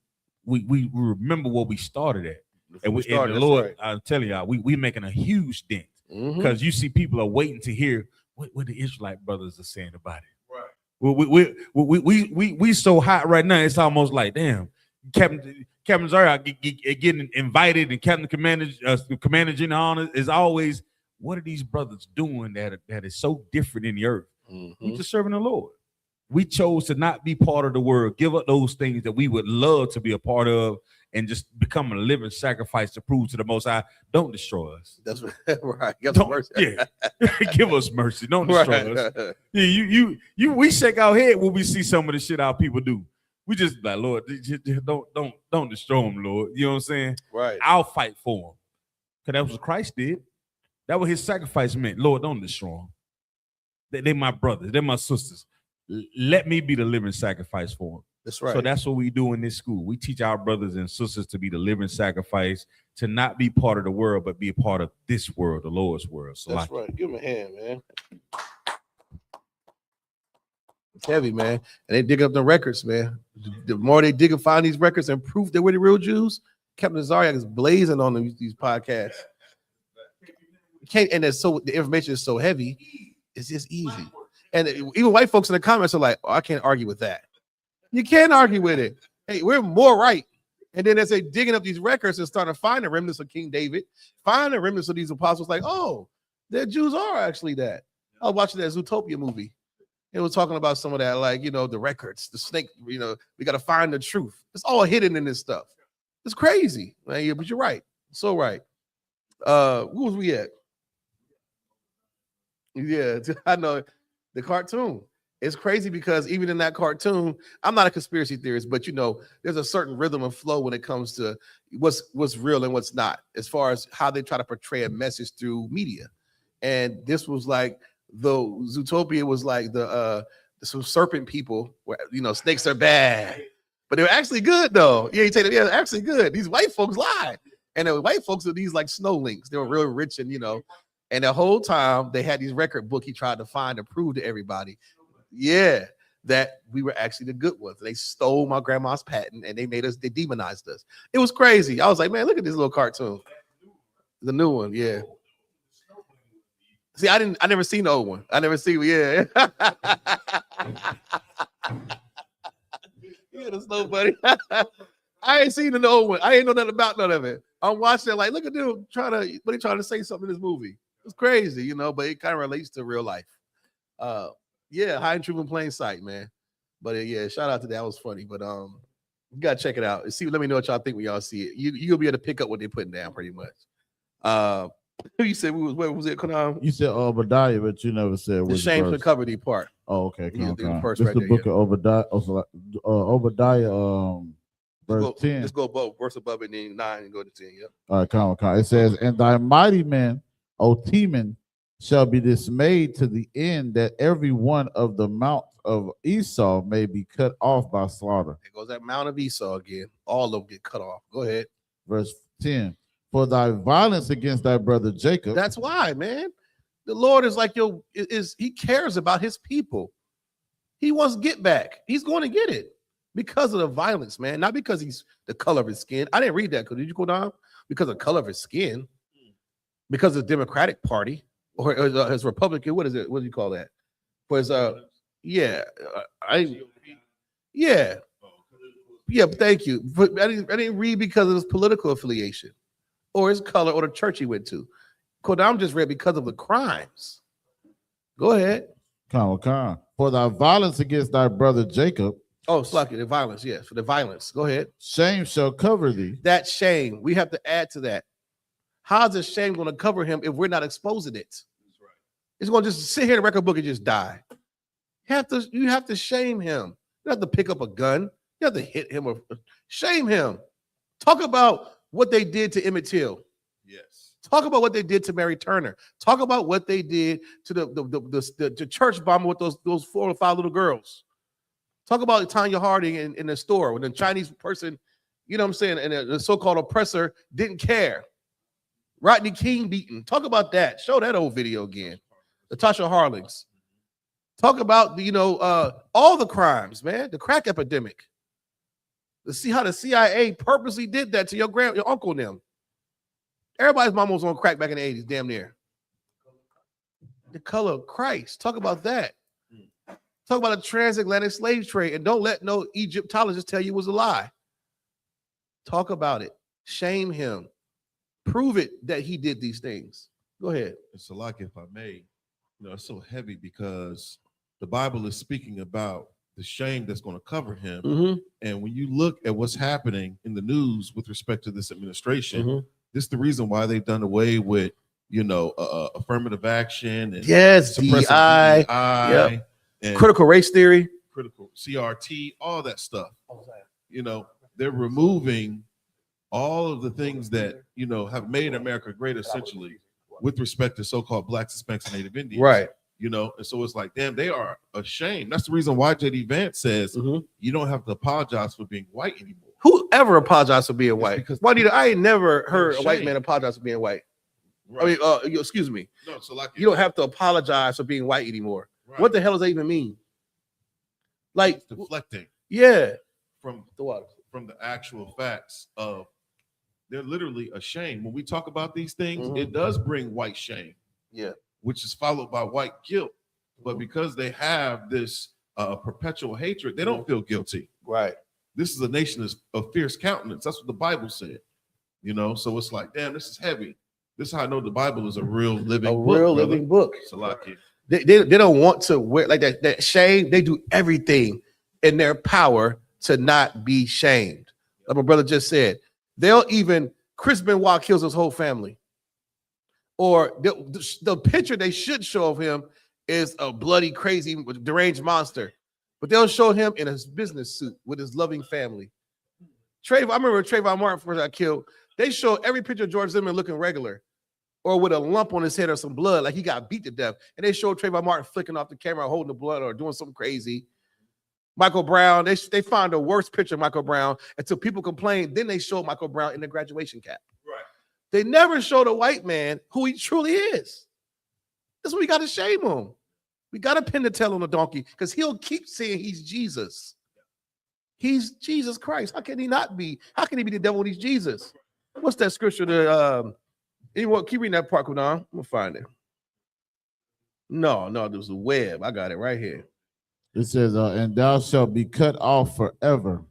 we remember what we started at. And We and started, the that's Lord, right. I'm telling y'all, we making a huge dent. Mhm. Because you see people are waiting to hear what the Israelite brothers are saying about it. Right. We so hot right now, it's almost like, damn, Captain Zara getting invited, and Commander General is always, what are these brothers doing that is so different in the earth? Mhm. We just serving the Lord. We chose to not be part of the world, give up those things that we would love to be a part of, and just become a living sacrifice to prove to the Most High, don't destroy us. That's right. Give us mercy. Yeah, give us mercy. Don't destroy us. Yeah, we shake our head when we see some of the shit our people do. We just like, Lord, just don't destroy them, Lord. You know what I'm saying? Right. I'll fight for them. Because that was what Christ did. That was his sacrifice meant. Lord, don't destroy them. They my brothers. They're my sisters. Let me be the living sacrifice for them. That's right. So that's what we do in this school. We teach our brothers and sisters to be the living sacrifice, to not be part of the world, but be a part of this world, the Lord's world. So That's right. Give him a hand, man. It's heavy, man. And they dig up the records, man. The more they dig and find these records and prove that we're the real Jews, Captain Zariak is blazing on these podcasts. And the information is so heavy, it's just easy. And even white folks in the comments are like, oh, I can't argue with that. You can't argue with it. Hey, we're more right. And then as they digging up these records and starting to find the remnants of King David, find the remnants of these apostles, like, oh, the Jews are actually that. I was watching that Zootopia movie. It was talking about some of that, like, you know, the records, the snake, you know, we got to find the truth. It's all hidden in this stuff. It's crazy. Man, yeah, but you're right. So right. Where was we at? Yeah, I know the cartoon. It's crazy because even in that cartoon, I'm not a conspiracy theorist, but you know, there's a certain rhythm and flow when it comes to what's real and what's not, as far as how they try to portray a message through media. And this was like the Zootopia was like some serpent people where, you know, snakes are bad, but they're actually good though. Yeah, you take it, yeah, they're actually good. These white folks lied, and the white folks are these like snow lynx. They were real rich, and you know, and the whole time they had these record book he tried to find and prove to everybody, yeah, that we were actually the good ones. They stole my grandma's patent and they demonized us. It was crazy. I was like, man, look at this little cartoon. The new one, yeah. See, I never seen the old one. I never seen, yeah. Yeah, the snow buddy. I ain't seen the old one. I ain't know nothing about none of it. I'm watching it like, look at them trying to say something in this movie. It's crazy, you know, but it kind of relates to real life. Yeah, high and true in plain sight, man. But yeah, shout out to that. It was funny. But you gotta check it out. See, let me know what y'all think when y'all see it. You'll be able to pick up what they're putting down pretty much. You said where was it? You said Obadiah, but you never said The shame for the cover part. Oh, okay. Yeah, the first This right the there, book yeah. of Obadiah. Obadiah, verse 10. Let's go above verse above it, then 9 and go to 10. Yep. All right, come. It says, "And thy mighty men, O Teman, shall be dismayed to the end that every one of the mount of Esau may be cut off by slaughter." There goes that Mount of Esau again. All of them get cut off. Go ahead. Verse 10. "For thy violence against thy brother Jacob." That's why, man. The Lord is like, he cares about his people. He wants to get back. He's going to get it because of the violence, man. Not because he's the color of his skin. I didn't read that. Did you go down? Because of the color of his skin. Because of the Democratic Party or his Republican. What is it? What do you call that? Was yeah, yeah. Thank you. But I didn't read because of his political affiliation or his color or the church he went to. Kodam just read because of the crimes. Go ahead. Come. "For thy violence against thy brother Jacob." Oh, Slucky, the violence. Yes, for the violence. Go ahead. "Shame shall cover thee." That shame. We have to add to that. How's the shame going to cover him if we're not exposing it? It's going to just sit here in the record book and just die. You have to shame him. You have to pick up a gun. You have to hit him or shame him. Talk about what they did to Emmett Till. Yes. Talk about what they did to Mary Turner. Talk about what they did to the church bomber with those 4 or 5 little girls. Talk about Tanya Harding in the store when the Chinese person, you know what I'm saying, and the so-called oppressor didn't care. Rodney King beaten. Talk about that. Show that old video again. Natasha Harlings. Talk about all the crimes, man. The crack epidemic. To see how the CIA purposely did that to your uncle and them. Everybody's mama was on crack back in the 80s, damn near. The color of Christ. Talk about that. Talk about a transatlantic slave trade, and don't let no Egyptologist tell you it was a lie. Talk about it. Shame him. Prove it that he did these things. Go ahead. It's like, if I may, it's so heavy because the Bible is speaking about the shame that's going to cover him. Mm-hmm. And when you look at what's happening in the news with respect to this administration, Mm-hmm. this is the reason why they've done away with, affirmative action and Yes, suppressing DEI, DEI, and critical race theory, critical CRT, all that stuff. They're removing all of the things that have made America great, essentially, with respect to so-called Blacks, Hispanics, and Native Indians. right? And so it's like, damn, they are ashamed. That's the reason why J.D. Vance says you don't have to apologize for being white anymore. Who ever apologized for being white? Because Juanita, I ain't never heard a white ashamed. man apologize for being white. Right. I mean, excuse me. No, so like You don't have to apologize for being white anymore. right. What the hell does that even mean? Like, It's deflecting yeah, from the water. the actual facts of they're literally ashamed. When we talk about these things, Mhm. it does bring white shame, Yeah, which is followed by white guilt. But because they have this perpetual hatred, they don't feel guilty. right. This is a nation of fierce countenance. That's what the Bible said. So it's like, damn, this is heavy. This is how I know the Bible is a real living book. Real brother. living book. Salaki. They don't want to wear like that shame. They do everything in their power to not be shamed. Like my brother just said, they'll even Chris Benoit kills his whole family. Or the picture they should show of him is a bloody, crazy, deranged monster. But they'll show him in his business suit with his loving family. I remember Trayvon Martin first got killed. They show every picture of George Zimmerman looking regular or with a lump on his head or some blood, like he got beat to death. And they showed Trayvon Martin flicking off the camera, holding the blood or doing something crazy. Michael Brown, they found the worst picture of Michael Brown until people complained. Then they showed Michael Brown in the graduation cap. Right. They never showed a white man who he truly is. That's what we got to shame him. We got to pin the tail on the donkey because he'll keep saying he's Jesus. He's Jesus Christ. How can he not be? How can he be the devil when he's Jesus? What's that scripture? Anyone keep reading that part, Kudan? I'm gonna find it. No, there was a web. I got it right here. It says, and thou shalt be cut off forever.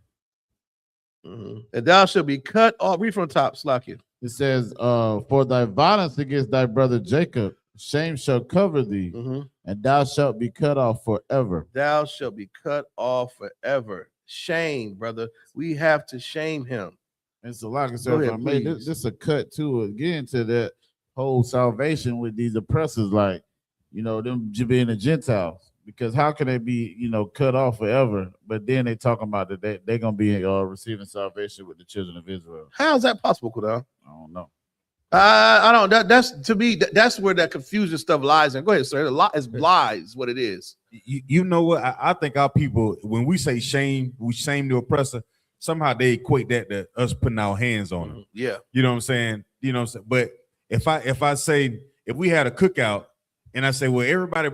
And thou shalt be cut off. Read from the top, Slakia. It says, for thy violence against thy brother Jacob, shame shall cover thee, and thou shalt be cut off forever. Thou shalt be cut off forever. Shame, brother. We have to shame him. And so, like I said, if I made this a cut to again to that whole salvation with these oppressors, like, you know, them being the Gentiles, because how can they be, you know, cut off forever? But then they talking about that they're gonna be receiving salvation with the children of Israel. How is that possible, Kudan? I don't know. I don't. That's to me. That's where that confusion stuff lies. And go ahead, sir. A lot is lies. What it is. You know what? I think our people, when we say shame, we shame the oppressor. Somehow they equate that to us putting our hands on them. Yeah. You know what I'm saying? You know what I'm saying? But if I say, if we had a cookout and I say, well, everybody,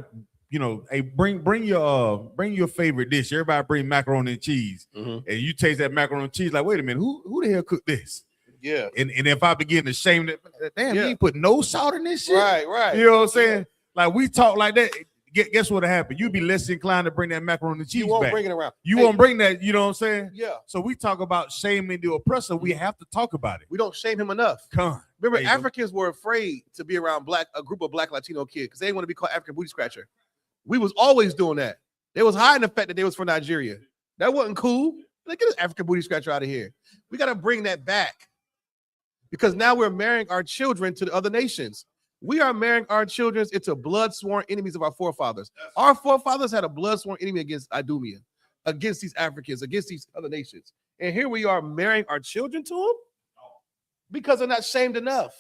you know, hey, bring your favorite dish. Everybody bring macaroni and cheese. And you taste that macaroni and cheese, like, wait a minute, who the hell cooked this? Yeah. And if I begin to shame that, damn, you ain't put no salt in this shit. Right. You know what I'm saying? Like we talk like that. Guess what'll happen? You'll be less inclined to bring that macaroni and cheese You won't back. bring it around. You won't bring that, you know what I'm saying? Yeah. So we talk about shaming the oppressor. We have to talk about it. We don't shame him enough. Come on. Remember, Africans were afraid to be around a group of black Latino kids because they didn't want to be called African booty scratcher. We was always doing that. They was hiding the fact that they was from Nigeria. That wasn't cool. Like, get this African booty scratcher out of here. We got to bring that back because now we're marrying our children to the other nations. We are marrying our children into blood-sworn enemies of our forefathers. Our forefathers had a blood-sworn enemy against Idumea, against these Africans, against these other nations. And here we are marrying our children to them because they're not shamed enough.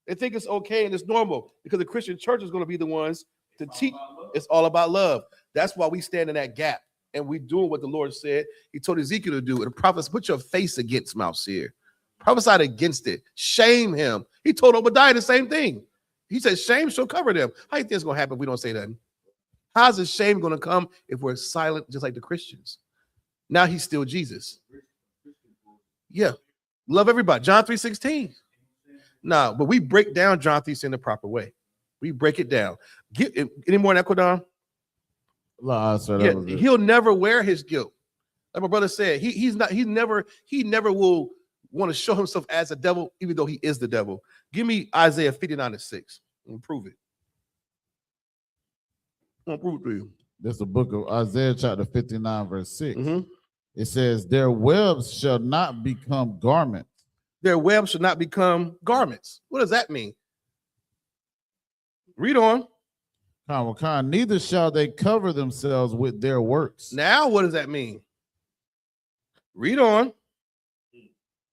They think it's okay and it's normal because the Christian church is going to be the ones to teach. It's all about love. That's why we stand in that gap and we doing what the Lord said. He told Ezekiel to do. And the prophets, put your face against Mount Seir. Prophesied against it. Shame him. He told Obadiah the same thing. He said, shame shall cover them. How do you think it's going to happen if we don't say that? How's the shame going to come if we're silent just like the Christians? Now he's still Jesus. Yeah. Love everybody. John 3:16. No, but we break down John 3:16 in the proper way. We break it down. Get any more than that, Kodan? Yeah, he'll never wear his guilt. Like my brother said, he never will want to show himself as a devil, even though he is the devil. Give me Isaiah 59:6 and prove it. I'll prove it to you. This is the book of Isaiah, chapter 59, verse 6. It says, their webs shall not become garments. Their webs shall not become garments. What does that mean? Read on. Neither shall they cover themselves with their works. Now, what does that mean? Read on.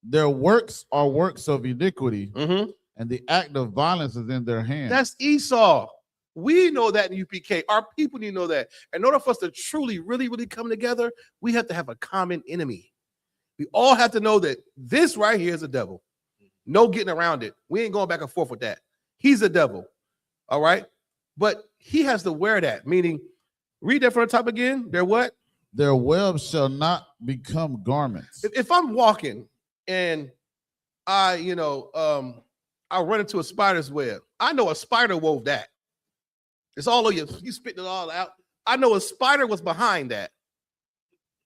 Their works are works of iniquity, and the act of violence is in their hands. That's Esau. We know that in UPK. Our people need to know that. In order for us to truly, really, really come together, we have to have a common enemy. We all have to know that this right here is a devil. No getting around it. We ain't going back and forth with that. He's a devil. All right? But he has to wear that, meaning, read that from the top again. They're what? Their webs shall not become garments. If I'm walking and I run into a spider's web, I know a spider wove that. It's all over you spitting it all out. I know a spider was behind that.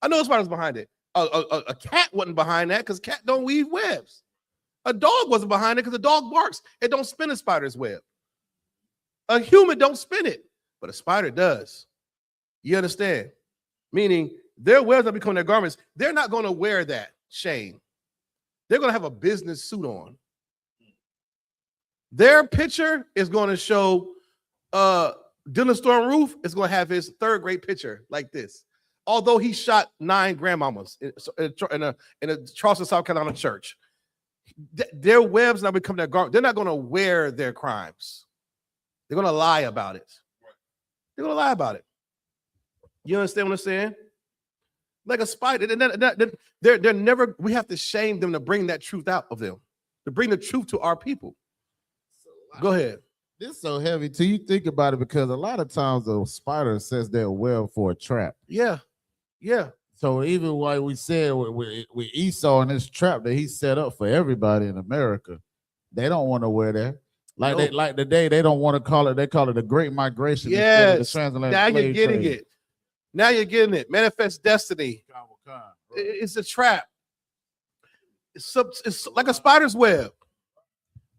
I know a spider was behind it. A cat wasn't behind that because cat don't weave webs. A dog wasn't behind it because the dog barks. It don't spin a spider's web. A human don't spin it. but a spider does. You understand? Meaning their webs that become their garments, they're not going to wear that shame. They're going to have a business suit on. Their picture is going to show Dylan Storm Roof is going to have his third grade picture like this. Although he shot 9 grandmamas in a Charleston, South Carolina church. Their webs now become their garment. They're not going to wear their crimes. They're going to lie about it. They're going to lie about it. You understand what I'm saying? Like a spider. They're never, we have to shame them to bring that truth out of them, to bring the truth to our people. Go ahead. This is so heavy till you think about it, because a lot of times the spider says they're web for a trap. Yeah. Yeah. So even like we said with Esau and this trap that he set up for everybody in America, they don't want to wear that. Like No. they like today, they don't want to call it, they call it the Great Migration. Yes. Instead of the Now transatlantic you're slave getting trade. it. Now you're getting it. Manifest destiny. It's a trap. It's like a spider's web.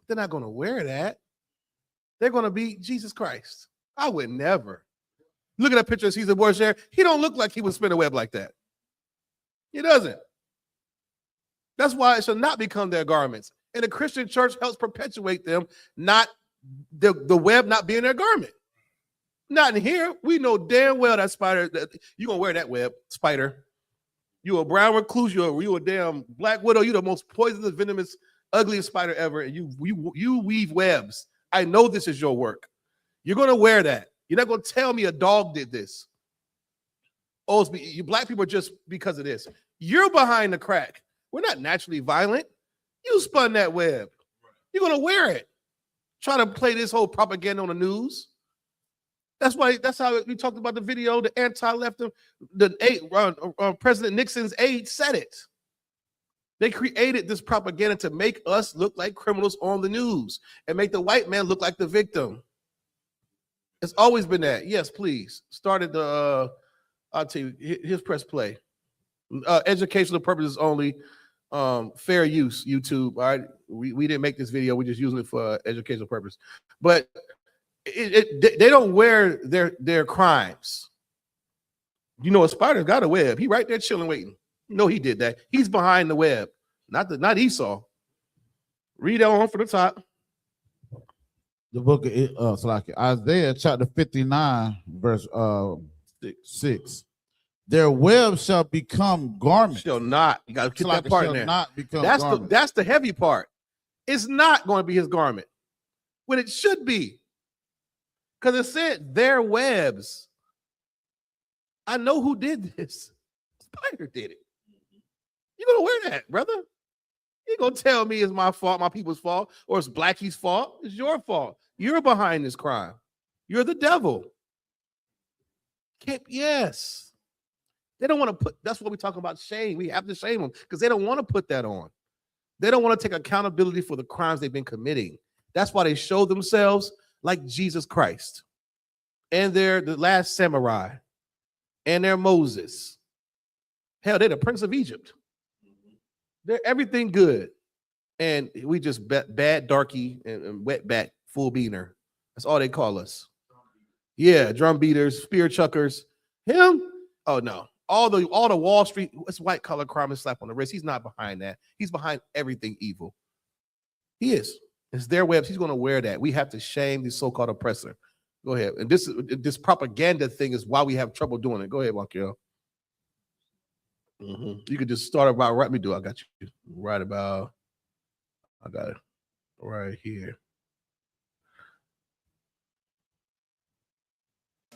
They're not going to wear that. They're going to be Jesus Christ. I would never. Look at that picture of Caesar Borgia. He don't look like he would spin a web like that. He doesn't. That's why it shall not become their garments. And the Christian church helps perpetuate them, not the web not being their garment. Not in here. We know damn well that spider, you're going to wear that web, spider. You a brown recluse, you a damn black widow, you the most poisonous, venomous, ugliest spider ever, and you weave webs. I know this is your work. You're going to wear that. You're not going to tell me a dog did this. Oh, you black people are just because of this. You're behind the crack. We're not naturally violent. You spun that web. You're going to wear it. Try to play this whole propaganda on the news. That's how we talked about the video, the anti-left, President Nixon's aide said it. They created this propaganda to make us look like criminals on the news and make the white man look like the victim. It's always been that. Yes, please. Started the, I'll tell you, here's press play. Educational purposes only, fair use, YouTube. All right. We didn't make this video. We're just using it for educational purpose. But they don't wear their crimes. You know, a spider's got a web. He right there chilling, waiting. No, he did that. He's behind the web, not Esau. Read on from the top. The book of Isaiah chapter 59, verse 6. Their web shall become garments. Shall not. You got to get that part in there. Not become That's the heavy part. It's not going to be his garment when it should be. Because it said their webs. I know who did this. Spider did it. You're going to wear that, brother. You're going to tell me it's my fault, my people's fault, or it's Blackie's fault. It's your fault. You're behind this crime. You're the devil. Yes. They don't want to put, that's what we talk about shame. We have to shame them because they don't want to put that on. They don't want to take accountability for the crimes they've been committing. That's why they show themselves like Jesus Christ. And they're the last samurai. And they're Moses. Hell, they're the Prince of Egypt. They're everything good. And we just bad darky and wetback full beaner. That's all they call us. Yeah, drum beaters, spear chuckers. Him? Oh no. All the Wall Street, it's white collar crime and slap on the wrist. He's not behind that. He's behind everything evil. He is. It's their webs. He's going to wear that. We have to shame the so-called oppressor. Go ahead. And this propaganda thing is why we have trouble doing it. Go ahead, Wakio. You could just start about right. Let me do. I got you right about. I got it right here.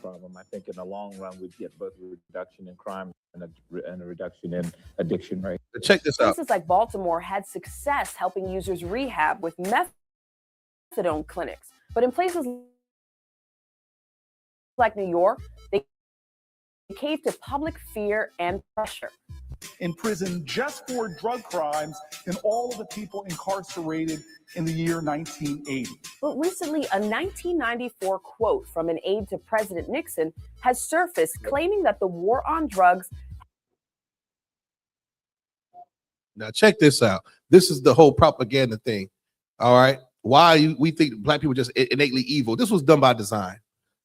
Problem. I think in the long run, we'd get both a reduction in crime and a reduction in addiction rate. Check this out. Places like Baltimore had success helping users rehab with methadone clinics. But in places like New York, they caved to public fear and pressure. In prison just for drug crimes than all of the people incarcerated in the year 1980. But recently, a 1994 quote from an aide to President Nixon has surfaced claiming that the war on drugs. Now, check this out. This is the whole propaganda thing. All right. Why we think black people just innately evil. This was done by design.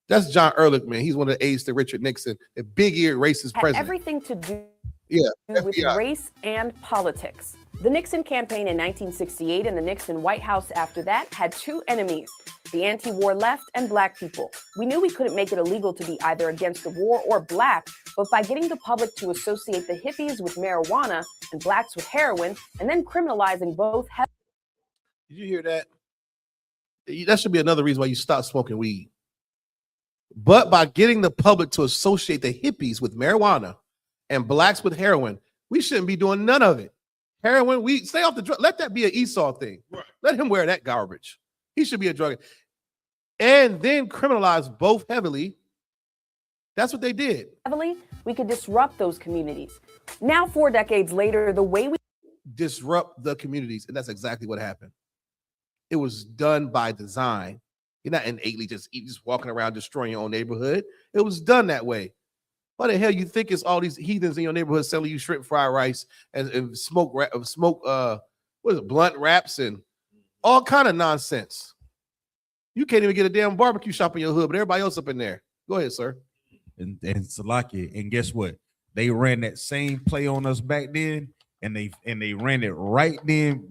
That's John Ehrlich, man. He's one of the aides to Richard Nixon, a big-eared racist had president. everything to do Yeah, with FBI. race and politics. The Nixon campaign in 1968 and the Nixon White House after that had two enemies, the anti-war left and black people. We knew we couldn't make it illegal to be either against the war or black, but by getting the public to associate the hippies with marijuana and blacks with heroin, and then criminalizing both. Did you hear that? That should be another reason why you stop smoking weed. But by getting the public to associate the hippies with marijuana and blacks with heroin, we shouldn't be doing none of it. Heroin, weed, stay off the drug. Let that be an Esau thing. Right. Let him wear that garbage. He should be a drug. And then criminalize both heavily. That's what they did. Heavily, we could disrupt those communities. Now, 4 decades later, the way we disrupt the communities, and that's exactly what happened. It was done by design. You're not innately just walking around destroying your own neighborhood. It was done that way. Why the hell you think it's all these heathens in your neighborhood selling you shrimp fried rice and smoke blunt wraps and all kind of nonsense? You can't even get a damn barbecue shop in your hood, but everybody else up in there. Go ahead, sir. And Salaki, and guess what? They ran that same play on us back then, and they ran it right then.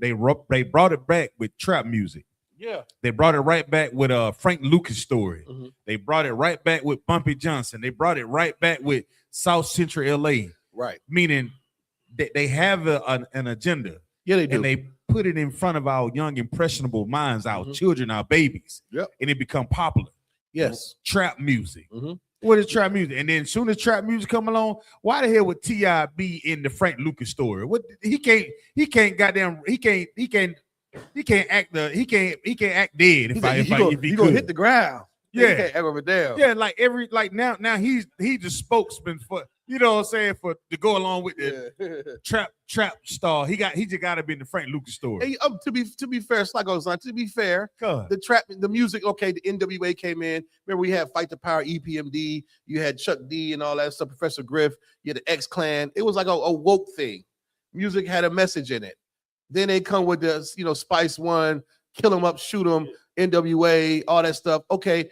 They brought it back with trap music. Yeah. They brought it right back with Frank Lucas story. Mm-hmm. They brought it right back with Bumpy Johnson. They brought it right back with South Central LA. Right. Meaning they have an agenda. Yeah, they do. And they put it in front of our young, impressionable minds, our children, our babies. Yep. And it become popular. Yes. Trap music. Mm-hmm. What is trap music? And then as soon as trap music come along, why the hell would T.I. be in the Frank Lucas story? What he can't act dead if he gonna hit the ground. Yeah. He can't act over there. Yeah, like now he's the spokesman for, you know what I'm saying, for to go along with the trap star. He just gotta be in the Frank Lucas story. Hey, to be fair, it's like I was on. To be fair, the music, okay, the NWA came in. Remember, we had Fight the Power, EPMD, you had Chuck D and all that stuff, Professor Griff, you had the X-Clan. It was like a woke thing. Music had a message in it. Then they come with the, Spice One, kill them up, shoot them, NWA, all that stuff. Okay,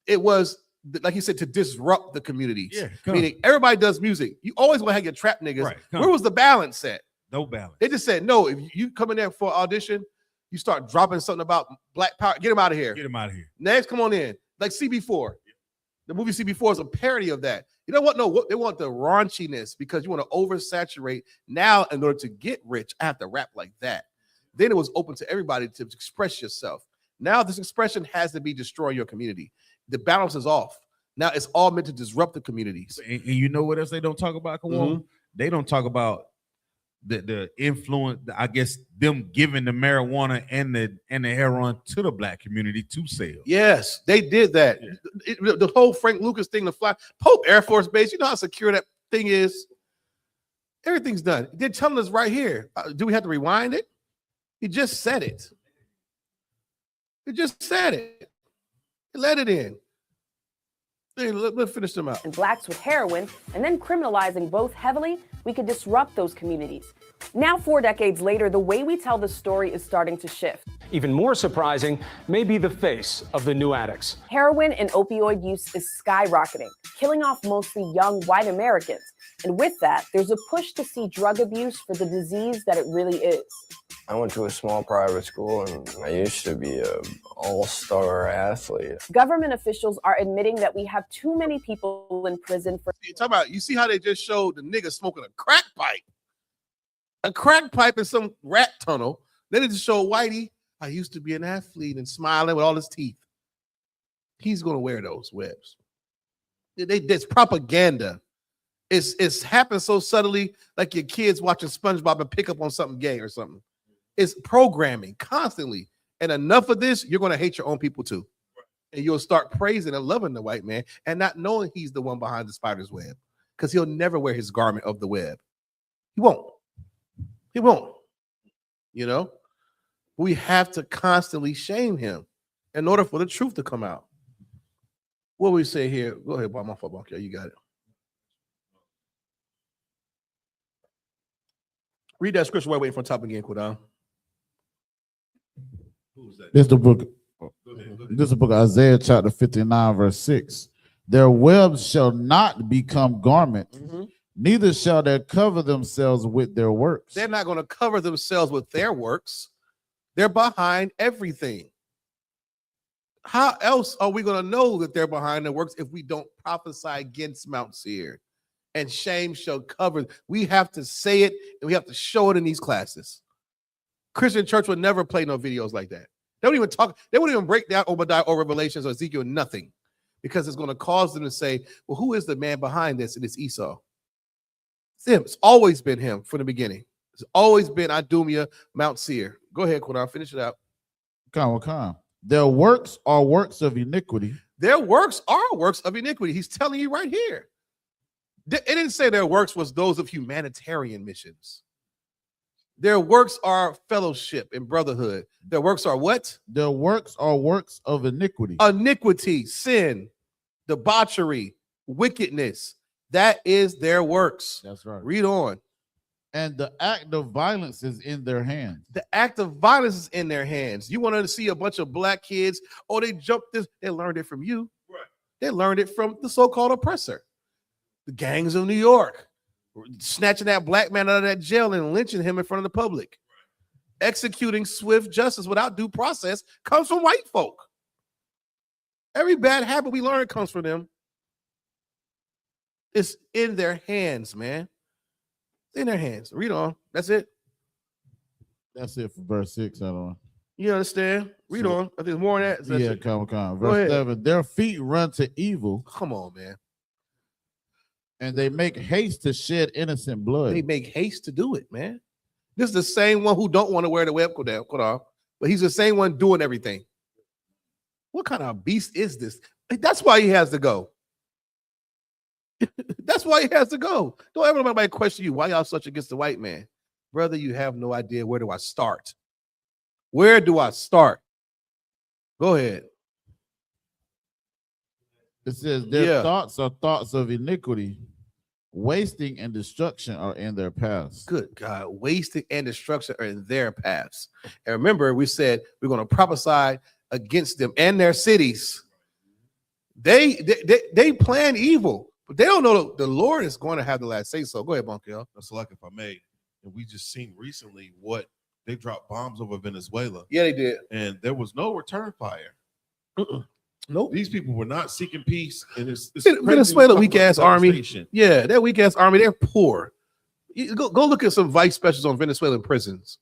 it was, like he said, to disrupt the communities. Yeah, meaning everybody does music. You always want to have your trap niggas. Right, where was the balance at? No balance. They just said, no, if you come in there for audition, you start dropping something about black power, get him out of here. Get him out of here. Next, come on in. Like CB4. The movie CB4 is a parody of that. You know what? No, they want the raunchiness because you want to oversaturate. Now, in order to get rich, I have to rap like that. Then it was open to everybody to express yourself. Now this expression has to be destroying your community. The balance is off. Now it's all meant to disrupt the communities. And you know what else they don't talk about, Kawan? Mm-hmm. They don't talk about the influence, I guess, them giving the marijuana and the heroin to the black community to sell. Yes, they did that. Yeah. The whole Frank Lucas thing, the fly Pope Air Force Base, you know how secure that thing is? Everything's done. They're telling us right here. Do we have to rewind it? He just said it. He just said it. Let it in. Let's finish them out. And blacks with heroin, and then criminalizing both heavily, we could disrupt those communities. Now, 4 decades later, the way we tell the story is starting to shift. Even more surprising may be the face of the new addicts. Heroin and opioid use is skyrocketing, killing off mostly young white Americans. And with that, there's a push to see drug abuse for the disease that it really is. I went to a small private school and I used to be an all-star athlete. Government officials are admitting that we have too many people in prison for. You see how they just showed the nigga smoking a crack pipe? A crack pipe in some rat tunnel. Then it just showed Whitey, I used to be an athlete and smiling with all his teeth. He's going to wear those webs. It's propaganda. It's happened so subtly, like your kids watching SpongeBob and pick up on something gay or something. It's programming constantly. And enough of this, you're going to hate your own people too. And you'll start praising and loving the white man and not knowing he's the one behind the spider's web because he'll never wear his garment of the web. He won't. He won't. You know, we have to constantly shame him in order for the truth to come out. What we say here? Go ahead, Bob. My football. Okay, you got it. Read that scripture while waiting for the top again, Quidon. This is the book. This is the book of Isaiah, chapter 59, verse 6. Their webs shall not become garments, neither shall they cover themselves with their works. They're not going to cover themselves with their works. They're behind everything. How else are we going to know that they're behind the works if we don't prophesy against Mount Seir? And shame shall cover. We have to say it and we have to show it in these classes. Christian church would never play no videos like that. They don't even talk. They wouldn't even break down Obadiah or Revelations or Ezekiel, nothing, because it's going to cause them to say, well, who is the man behind this? And it's Esau. It's him. It's always been him from the beginning. It's always been Idumea, Mount Seir. Go ahead, Quran, finish it out. Come. Their works are works of iniquity. Their works are works of iniquity. He's telling you right here. It didn't say their works was those of humanitarian missions. Their works are fellowship and brotherhood. Their works are what? Their works are works of iniquity. Iniquity, sin, debauchery, wickedness. That is their works. That's right. Read on. And the act of violence is in their hands. The act of violence is in their hands. You want to see a bunch of black kids, oh, they jumped this. They learned it from you. Right. They learned it from the so-called oppressor. The gangs of New York, snatching that black man out of that jail and lynching him in front of the public. Executing swift justice without due process comes from white folk. Every bad habit we learn comes from them. It's in their hands, man. It's in their hands. Read on. That's it. That's it for verse 6. I don't know. You understand? Read on. I think there's more than that. Yeah, come. Verse 7. Their feet run to evil. Come on, man. And they make haste to shed innocent blood. They make haste to do it, man. This is the same one who don't want to wear the web coat off, but he's the same one doing everything. What kind of beast is this? That's why he has to go. That's why he has to go. Don't ever let anybody question you. Why y'all such against the white man? Brother, you have no idea. Where do I start? Where do I start? Go ahead. It says their thoughts are thoughts of iniquity. Wasting and destruction are in their paths. Good God. Wasting and destruction are in their paths. And remember, we said we're going to prophesy against them and their cities. They plan evil, but they don't know the Lord is going to have the last say so. Go ahead, Bonkel. That's like if I may. And we just seen recently what they dropped bombs over Venezuela. Yeah, they did. And there was no return fire. Nope. These people were not seeking peace. And it's Venezuela, weak ass army. Yeah, that weak ass army, they're poor. Go look at some Vice specials on Venezuelan prisons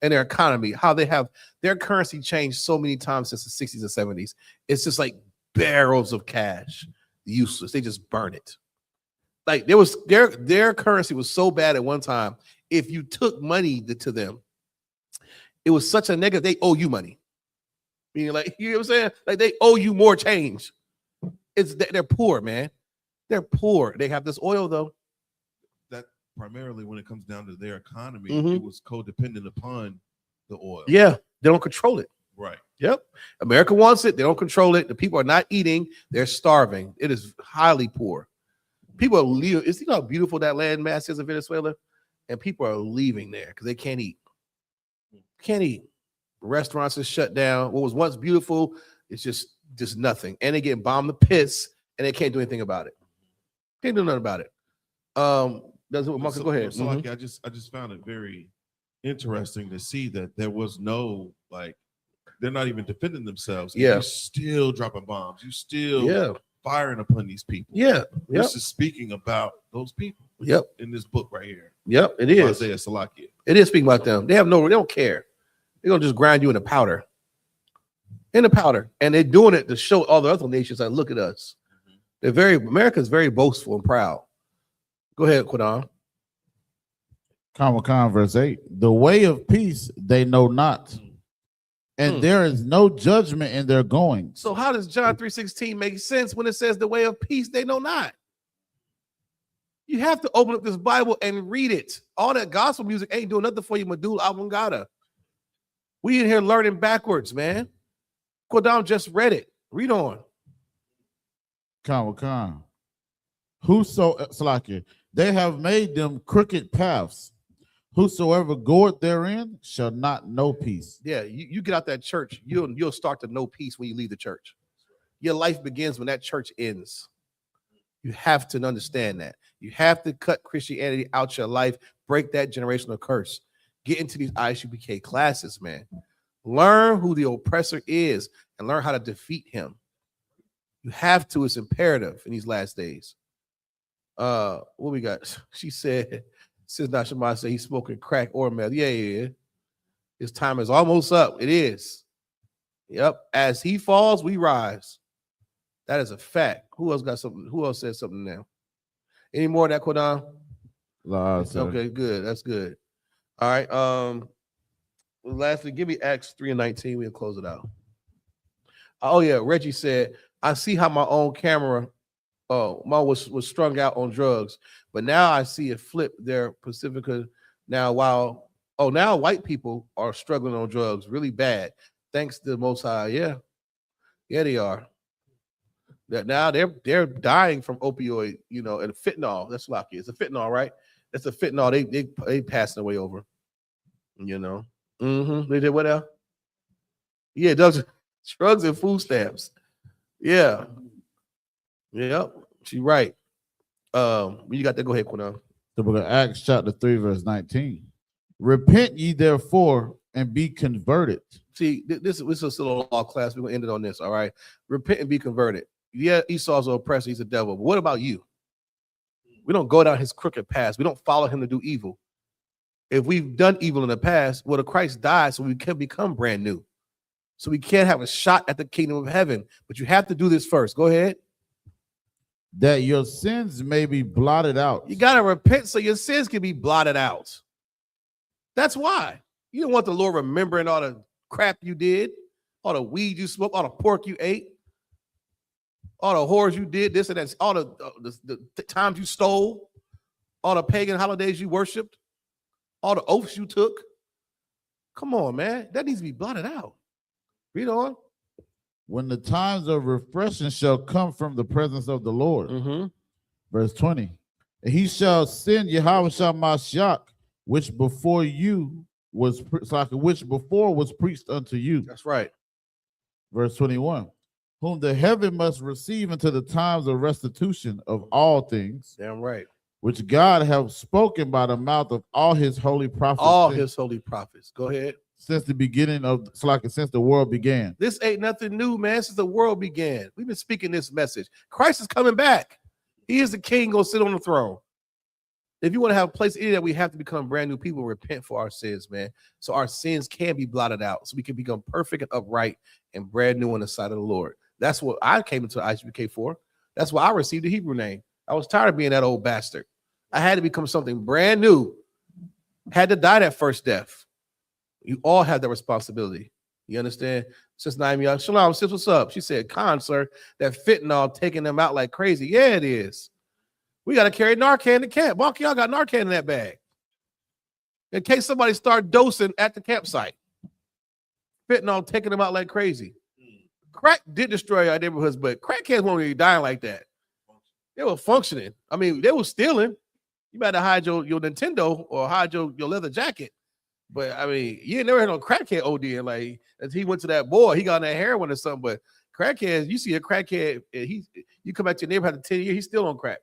and their economy, how they have their currency changed so many times since the 60s and 70s. It's just like barrels of cash, useless. They just burn it. Like there was their currency was so bad at one time. If you took money to them, it was such a negative. They owe you money. Meaning, like, you know what I'm saying? Like they owe you more change. They're poor, man. They're poor. They have this oil though. That primarily, when it comes down to their economy, it was codependent upon the oil. Yeah, they don't control it. Right. Yep. America wants it. They don't control it. The people are not eating. They're starving. It is highly poor. People are leaving. You know how beautiful that land mass is in Venezuela? And people are leaving there because they can't eat. Can't eat. Restaurants are shut down. What was once beautiful, it's just nothing. And they get bombed to piss, and they can't do anything about it. Can't do nothing about it. Marcus, go ahead. So I just found it very interesting to see that there was no, like, they're not even defending themselves. Yeah. You're still dropping bombs. You still firing upon these people. Yeah. This is speaking about those people. Yep. In this book right here. Yep, it is. Isaiah Salakia. It is speaking about them. They don't care. They're gonna just grind you in the powder. In the powder. And they're doing it to show all the other nations that look at us. America's very boastful and proud. Go ahead, Quran. Verse 8. The way of peace they know not, and there is no judgment in their goings. So how does John 3:16 make sense when it says the way of peace they know not? You have to open up this Bible and read it. All that gospel music ain't doing nothing for you, medulla oblongata. We in here learning backwards, man. Quran just read it. Read on. Whoso, Salakia, they have made them crooked paths. Whosoever goeth therein shall not know peace. Yeah, you get out that church, you'll start to know peace when you leave the church. Your life begins when that church ends. You have to understand that. You have to cut Christianity out your life, break that generational curse. Get into these I.S.U.P.K classes, man. Learn who the oppressor is and learn how to defeat him. You have to. It's imperative in these last days. What we got? She said, since Nashima said he's smoking crack or meth. Yeah. His time is almost up. It is. Yep. As he falls, we rise. That is a fact. Who else got something? Who else said something now? Any more of that, Kodan? Okay, good. That's good. All right. Lastly, give me Acts 3:19. We'll close it out. Oh, yeah. Reggie said, I see how my own camera was strung out on drugs, but now I see it flip their Pacifica now now white people are struggling on drugs really bad. Thanks to the Most High. Yeah, they are. That now they're dying from opioid, and fentanyl. That's lucky. It's a fentanyl, right? It's a fentanyl. They passing away over. They did what else? Yeah, drugs and food stamps. Yeah. Yep. She's right. You got that? Go ahead, Quinell. The book of Acts, chapter 3, verse 19. Repent ye therefore and be converted. See, this is still a law class. We're gonna end it on this. All right. Repent and be converted. Yeah, Esau's an oppressor, he's a devil. But what about you? We don't go down his crooked path. We don't follow him to do evil. If we've done evil in the past, well, Christ died so we can become brand new. So we can't have a shot at the kingdom of heaven. But you have to do this first. Go ahead. That your sins may be blotted out. You got to repent so your sins can be blotted out. That's why. You don't want the Lord remembering all the crap you did, all the weed you smoked, all the pork you ate, all the whores you did, this and that, all the times you stole, all the pagan holidays you worshiped, all the oaths you took. Come on, man. That needs to be blotted out. Read on. When the times of refreshing shall come from the presence of the Lord. Verse 20. And he shall send YAHANNA, which before was preached unto you. That's right. Verse 21. Whom the heaven must receive unto the times of restitution of all things. Damn right. Which God hath spoken by the mouth of all his holy prophets. All his holy prophets. Go ahead. Since the beginning of, since the world began. This ain't nothing new, man. Since the world began. We've been speaking this message. Christ is coming back. He is the king, gonna sit on the throne. If you want to have a place in that, we have to become brand new people, repent for our sins, man. So our sins can be blotted out. So we can become perfect and upright and brand new on the side of the Lord. That's what I came into I.S.U.P.K for. That's why I received the Hebrew name. I was tired of being that old bastard. I had to become something brand new. Had to die that first death. You all have that responsibility. You understand? Sis Naomi, Shalom, sis, what's up? She said, Khan, sir, that fentanyl taking them out like crazy. Yeah, it is. We got to carry Narcan to camp. Mark, y'all got Narcan in that bag. In case somebody start dosing at the campsite. Fentanyl taking them out like crazy. Crack did destroy our neighborhoods, but crackheads won't really dying like that. They were functioning. I mean, they were stealing. You better hide your Nintendo or hide your leather jacket. But I mean, you ain't never heard no crackhead OD. Like, as he went to that boy, he got on that heroin or something. But crackheads, you see a crackhead, you come back to your neighborhood after 10 years, he's still on crack.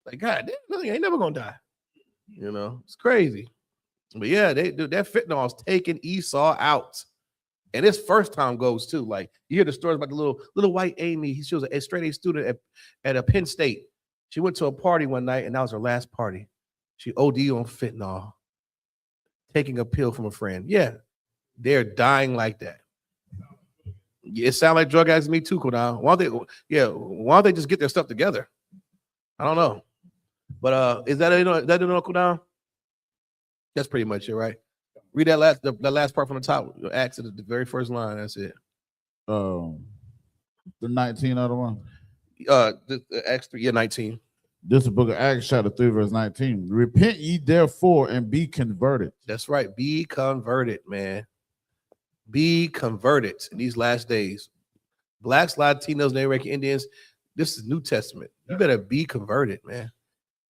Like, God, he ain't never gonna die. It's crazy. But yeah, that fentanyl is taking Esau out. And this first time goes too. Like, you hear the stories about the little white Amy. She was a straight A student at a Penn State. She went to a party one night, and that was her last party. She OD'd on fentanyl, taking a pill from a friend. Yeah, they're dying like that. It sounds like drug addicts to me too, Kodan. Why don't they just get their stuff together? I don't know. But is that Kodan? That's pretty much it, right? Read that last part from the top. Acts at the very first line. That's it. The 19 other one. The Acts 3, 19. This is the book of Acts, chapter 3, verse 19. Repent ye therefore and be converted. That's right. Be converted, man. Be converted in these last days. Blacks, Latinos, Native American Indians. This is New Testament. You better be converted, man.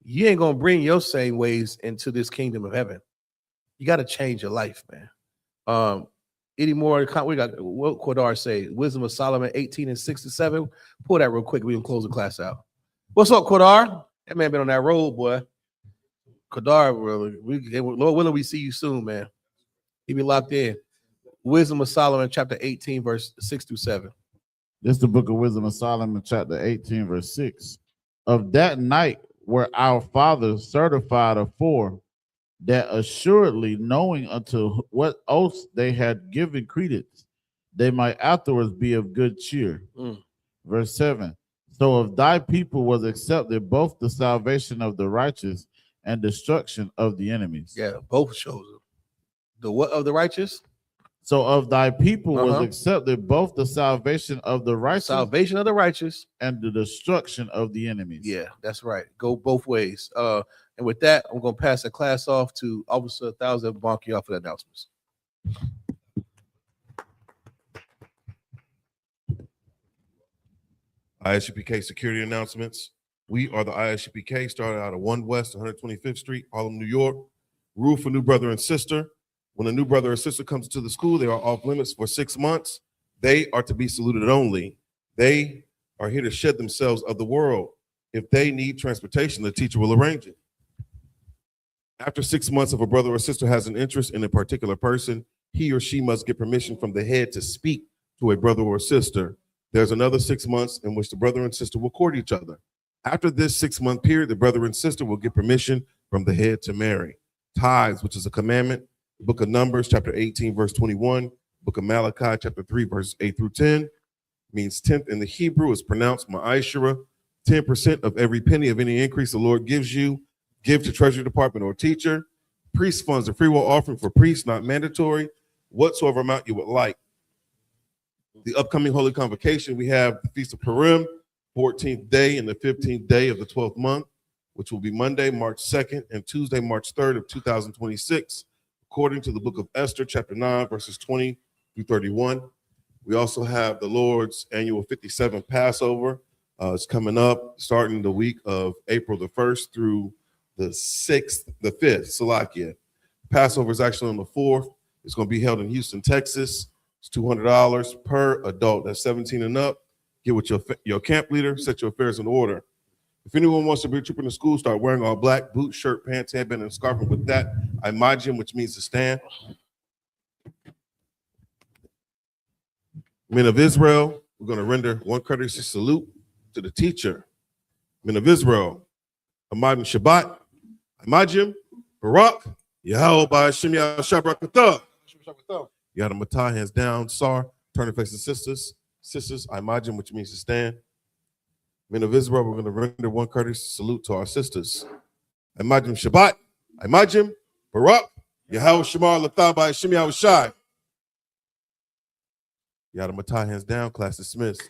You ain't gonna bring your same ways into this kingdom of heaven. You got to change your life, man. Any more? We got what Quadar say? Wisdom of Solomon 18 and 67. Pull that real quick. We can close the class out. What's up, Quadar? That man been on that road, boy. Quadar, Lord willing, we see you soon, man. He be locked in. Wisdom of Solomon, chapter 18, verse 6 through 7. This is the book of Wisdom of Solomon, chapter 18, verse 6. Of that night were our fathers certified afore, that assuredly knowing unto what oaths they had given credence, they might afterwards be of good cheer. Verse 7. So of thy people was accepted both the salvation of the righteous and destruction of the enemies. Yeah, both shows them. The what of the righteous? So of thy people was accepted both the salvation of the righteous, and the destruction of the enemies. Yeah, that's right. Go both ways. And with that, I'm going to pass the class off to Officer 1000 Bonkier for the announcements. I.S.U.P.K security announcements. We are the I.S.U.P.K, started out of 1 West 125th Street, Harlem, New York. Rule for new brother and sister. When a new brother or sister comes into the school, they are off limits for 6 months. They are to be saluted only. They are here to shed themselves of the world. If they need transportation, the teacher will arrange it. After 6 months, if a brother or sister has an interest in a particular person, he or she must get permission from the head to speak to a brother or sister. There's another 6 months in which the brother and sister will court each other. After this 6-month period, the brother and sister will get permission from the head to marry. Tithes, which is a commandment. Book of Numbers, chapter 18, verse 21. Book of Malachi, chapter 3, verses 8 through 10. Means tenth in the Hebrew is pronounced ma'ashera. 10% of every penny of any increase the Lord gives you, give to Treasury Department or teacher. Priest funds, a free will offering for priests, not mandatory. Whatsoever amount you would like. The upcoming Holy Convocation, we have the Feast of Purim, 14th day and the 15th day of the 12th month, which will be Monday, March 2nd, and Tuesday, March 3rd of 2026. According to the book of Esther, chapter 9, verses 20 through 31. We also have the Lord's annual 57th Passover. It's coming up starting the week of April the 1st through the 5th, Salakia. Passover is actually on the 4th. It's going to be held in Houston, Texas. It's $200 per adult. That's 17 and up. Get with your camp leader, set your affairs in order. If anyone wants to be a trooper in the school, start wearing all black, boots, shirt, pants, headband, and scarf. And with that, I.M.A.J.I.M, which means to stand. Men of Israel, we're going to render one courtesy salute to the teacher. Men of Israel, I.M.A.J.I.M Shabbat, I.M.A.J.I.M, Barak, Yahweh by Hashem Yahweh Shabrakatah. Yada Matah, hands down, Sar, turn to face the sisters. Sisters, I.M.A.J.I.M, which means to stand. Men of Israel, we're going to render one courtesy salute to our sisters. I.M.A.J.I.M Shabbat, I.M.A.J.I.M, Barak, Yahweh Shamar Latah by Hashem Yahweh Shai. Yada Matah, hands down, class dismissed.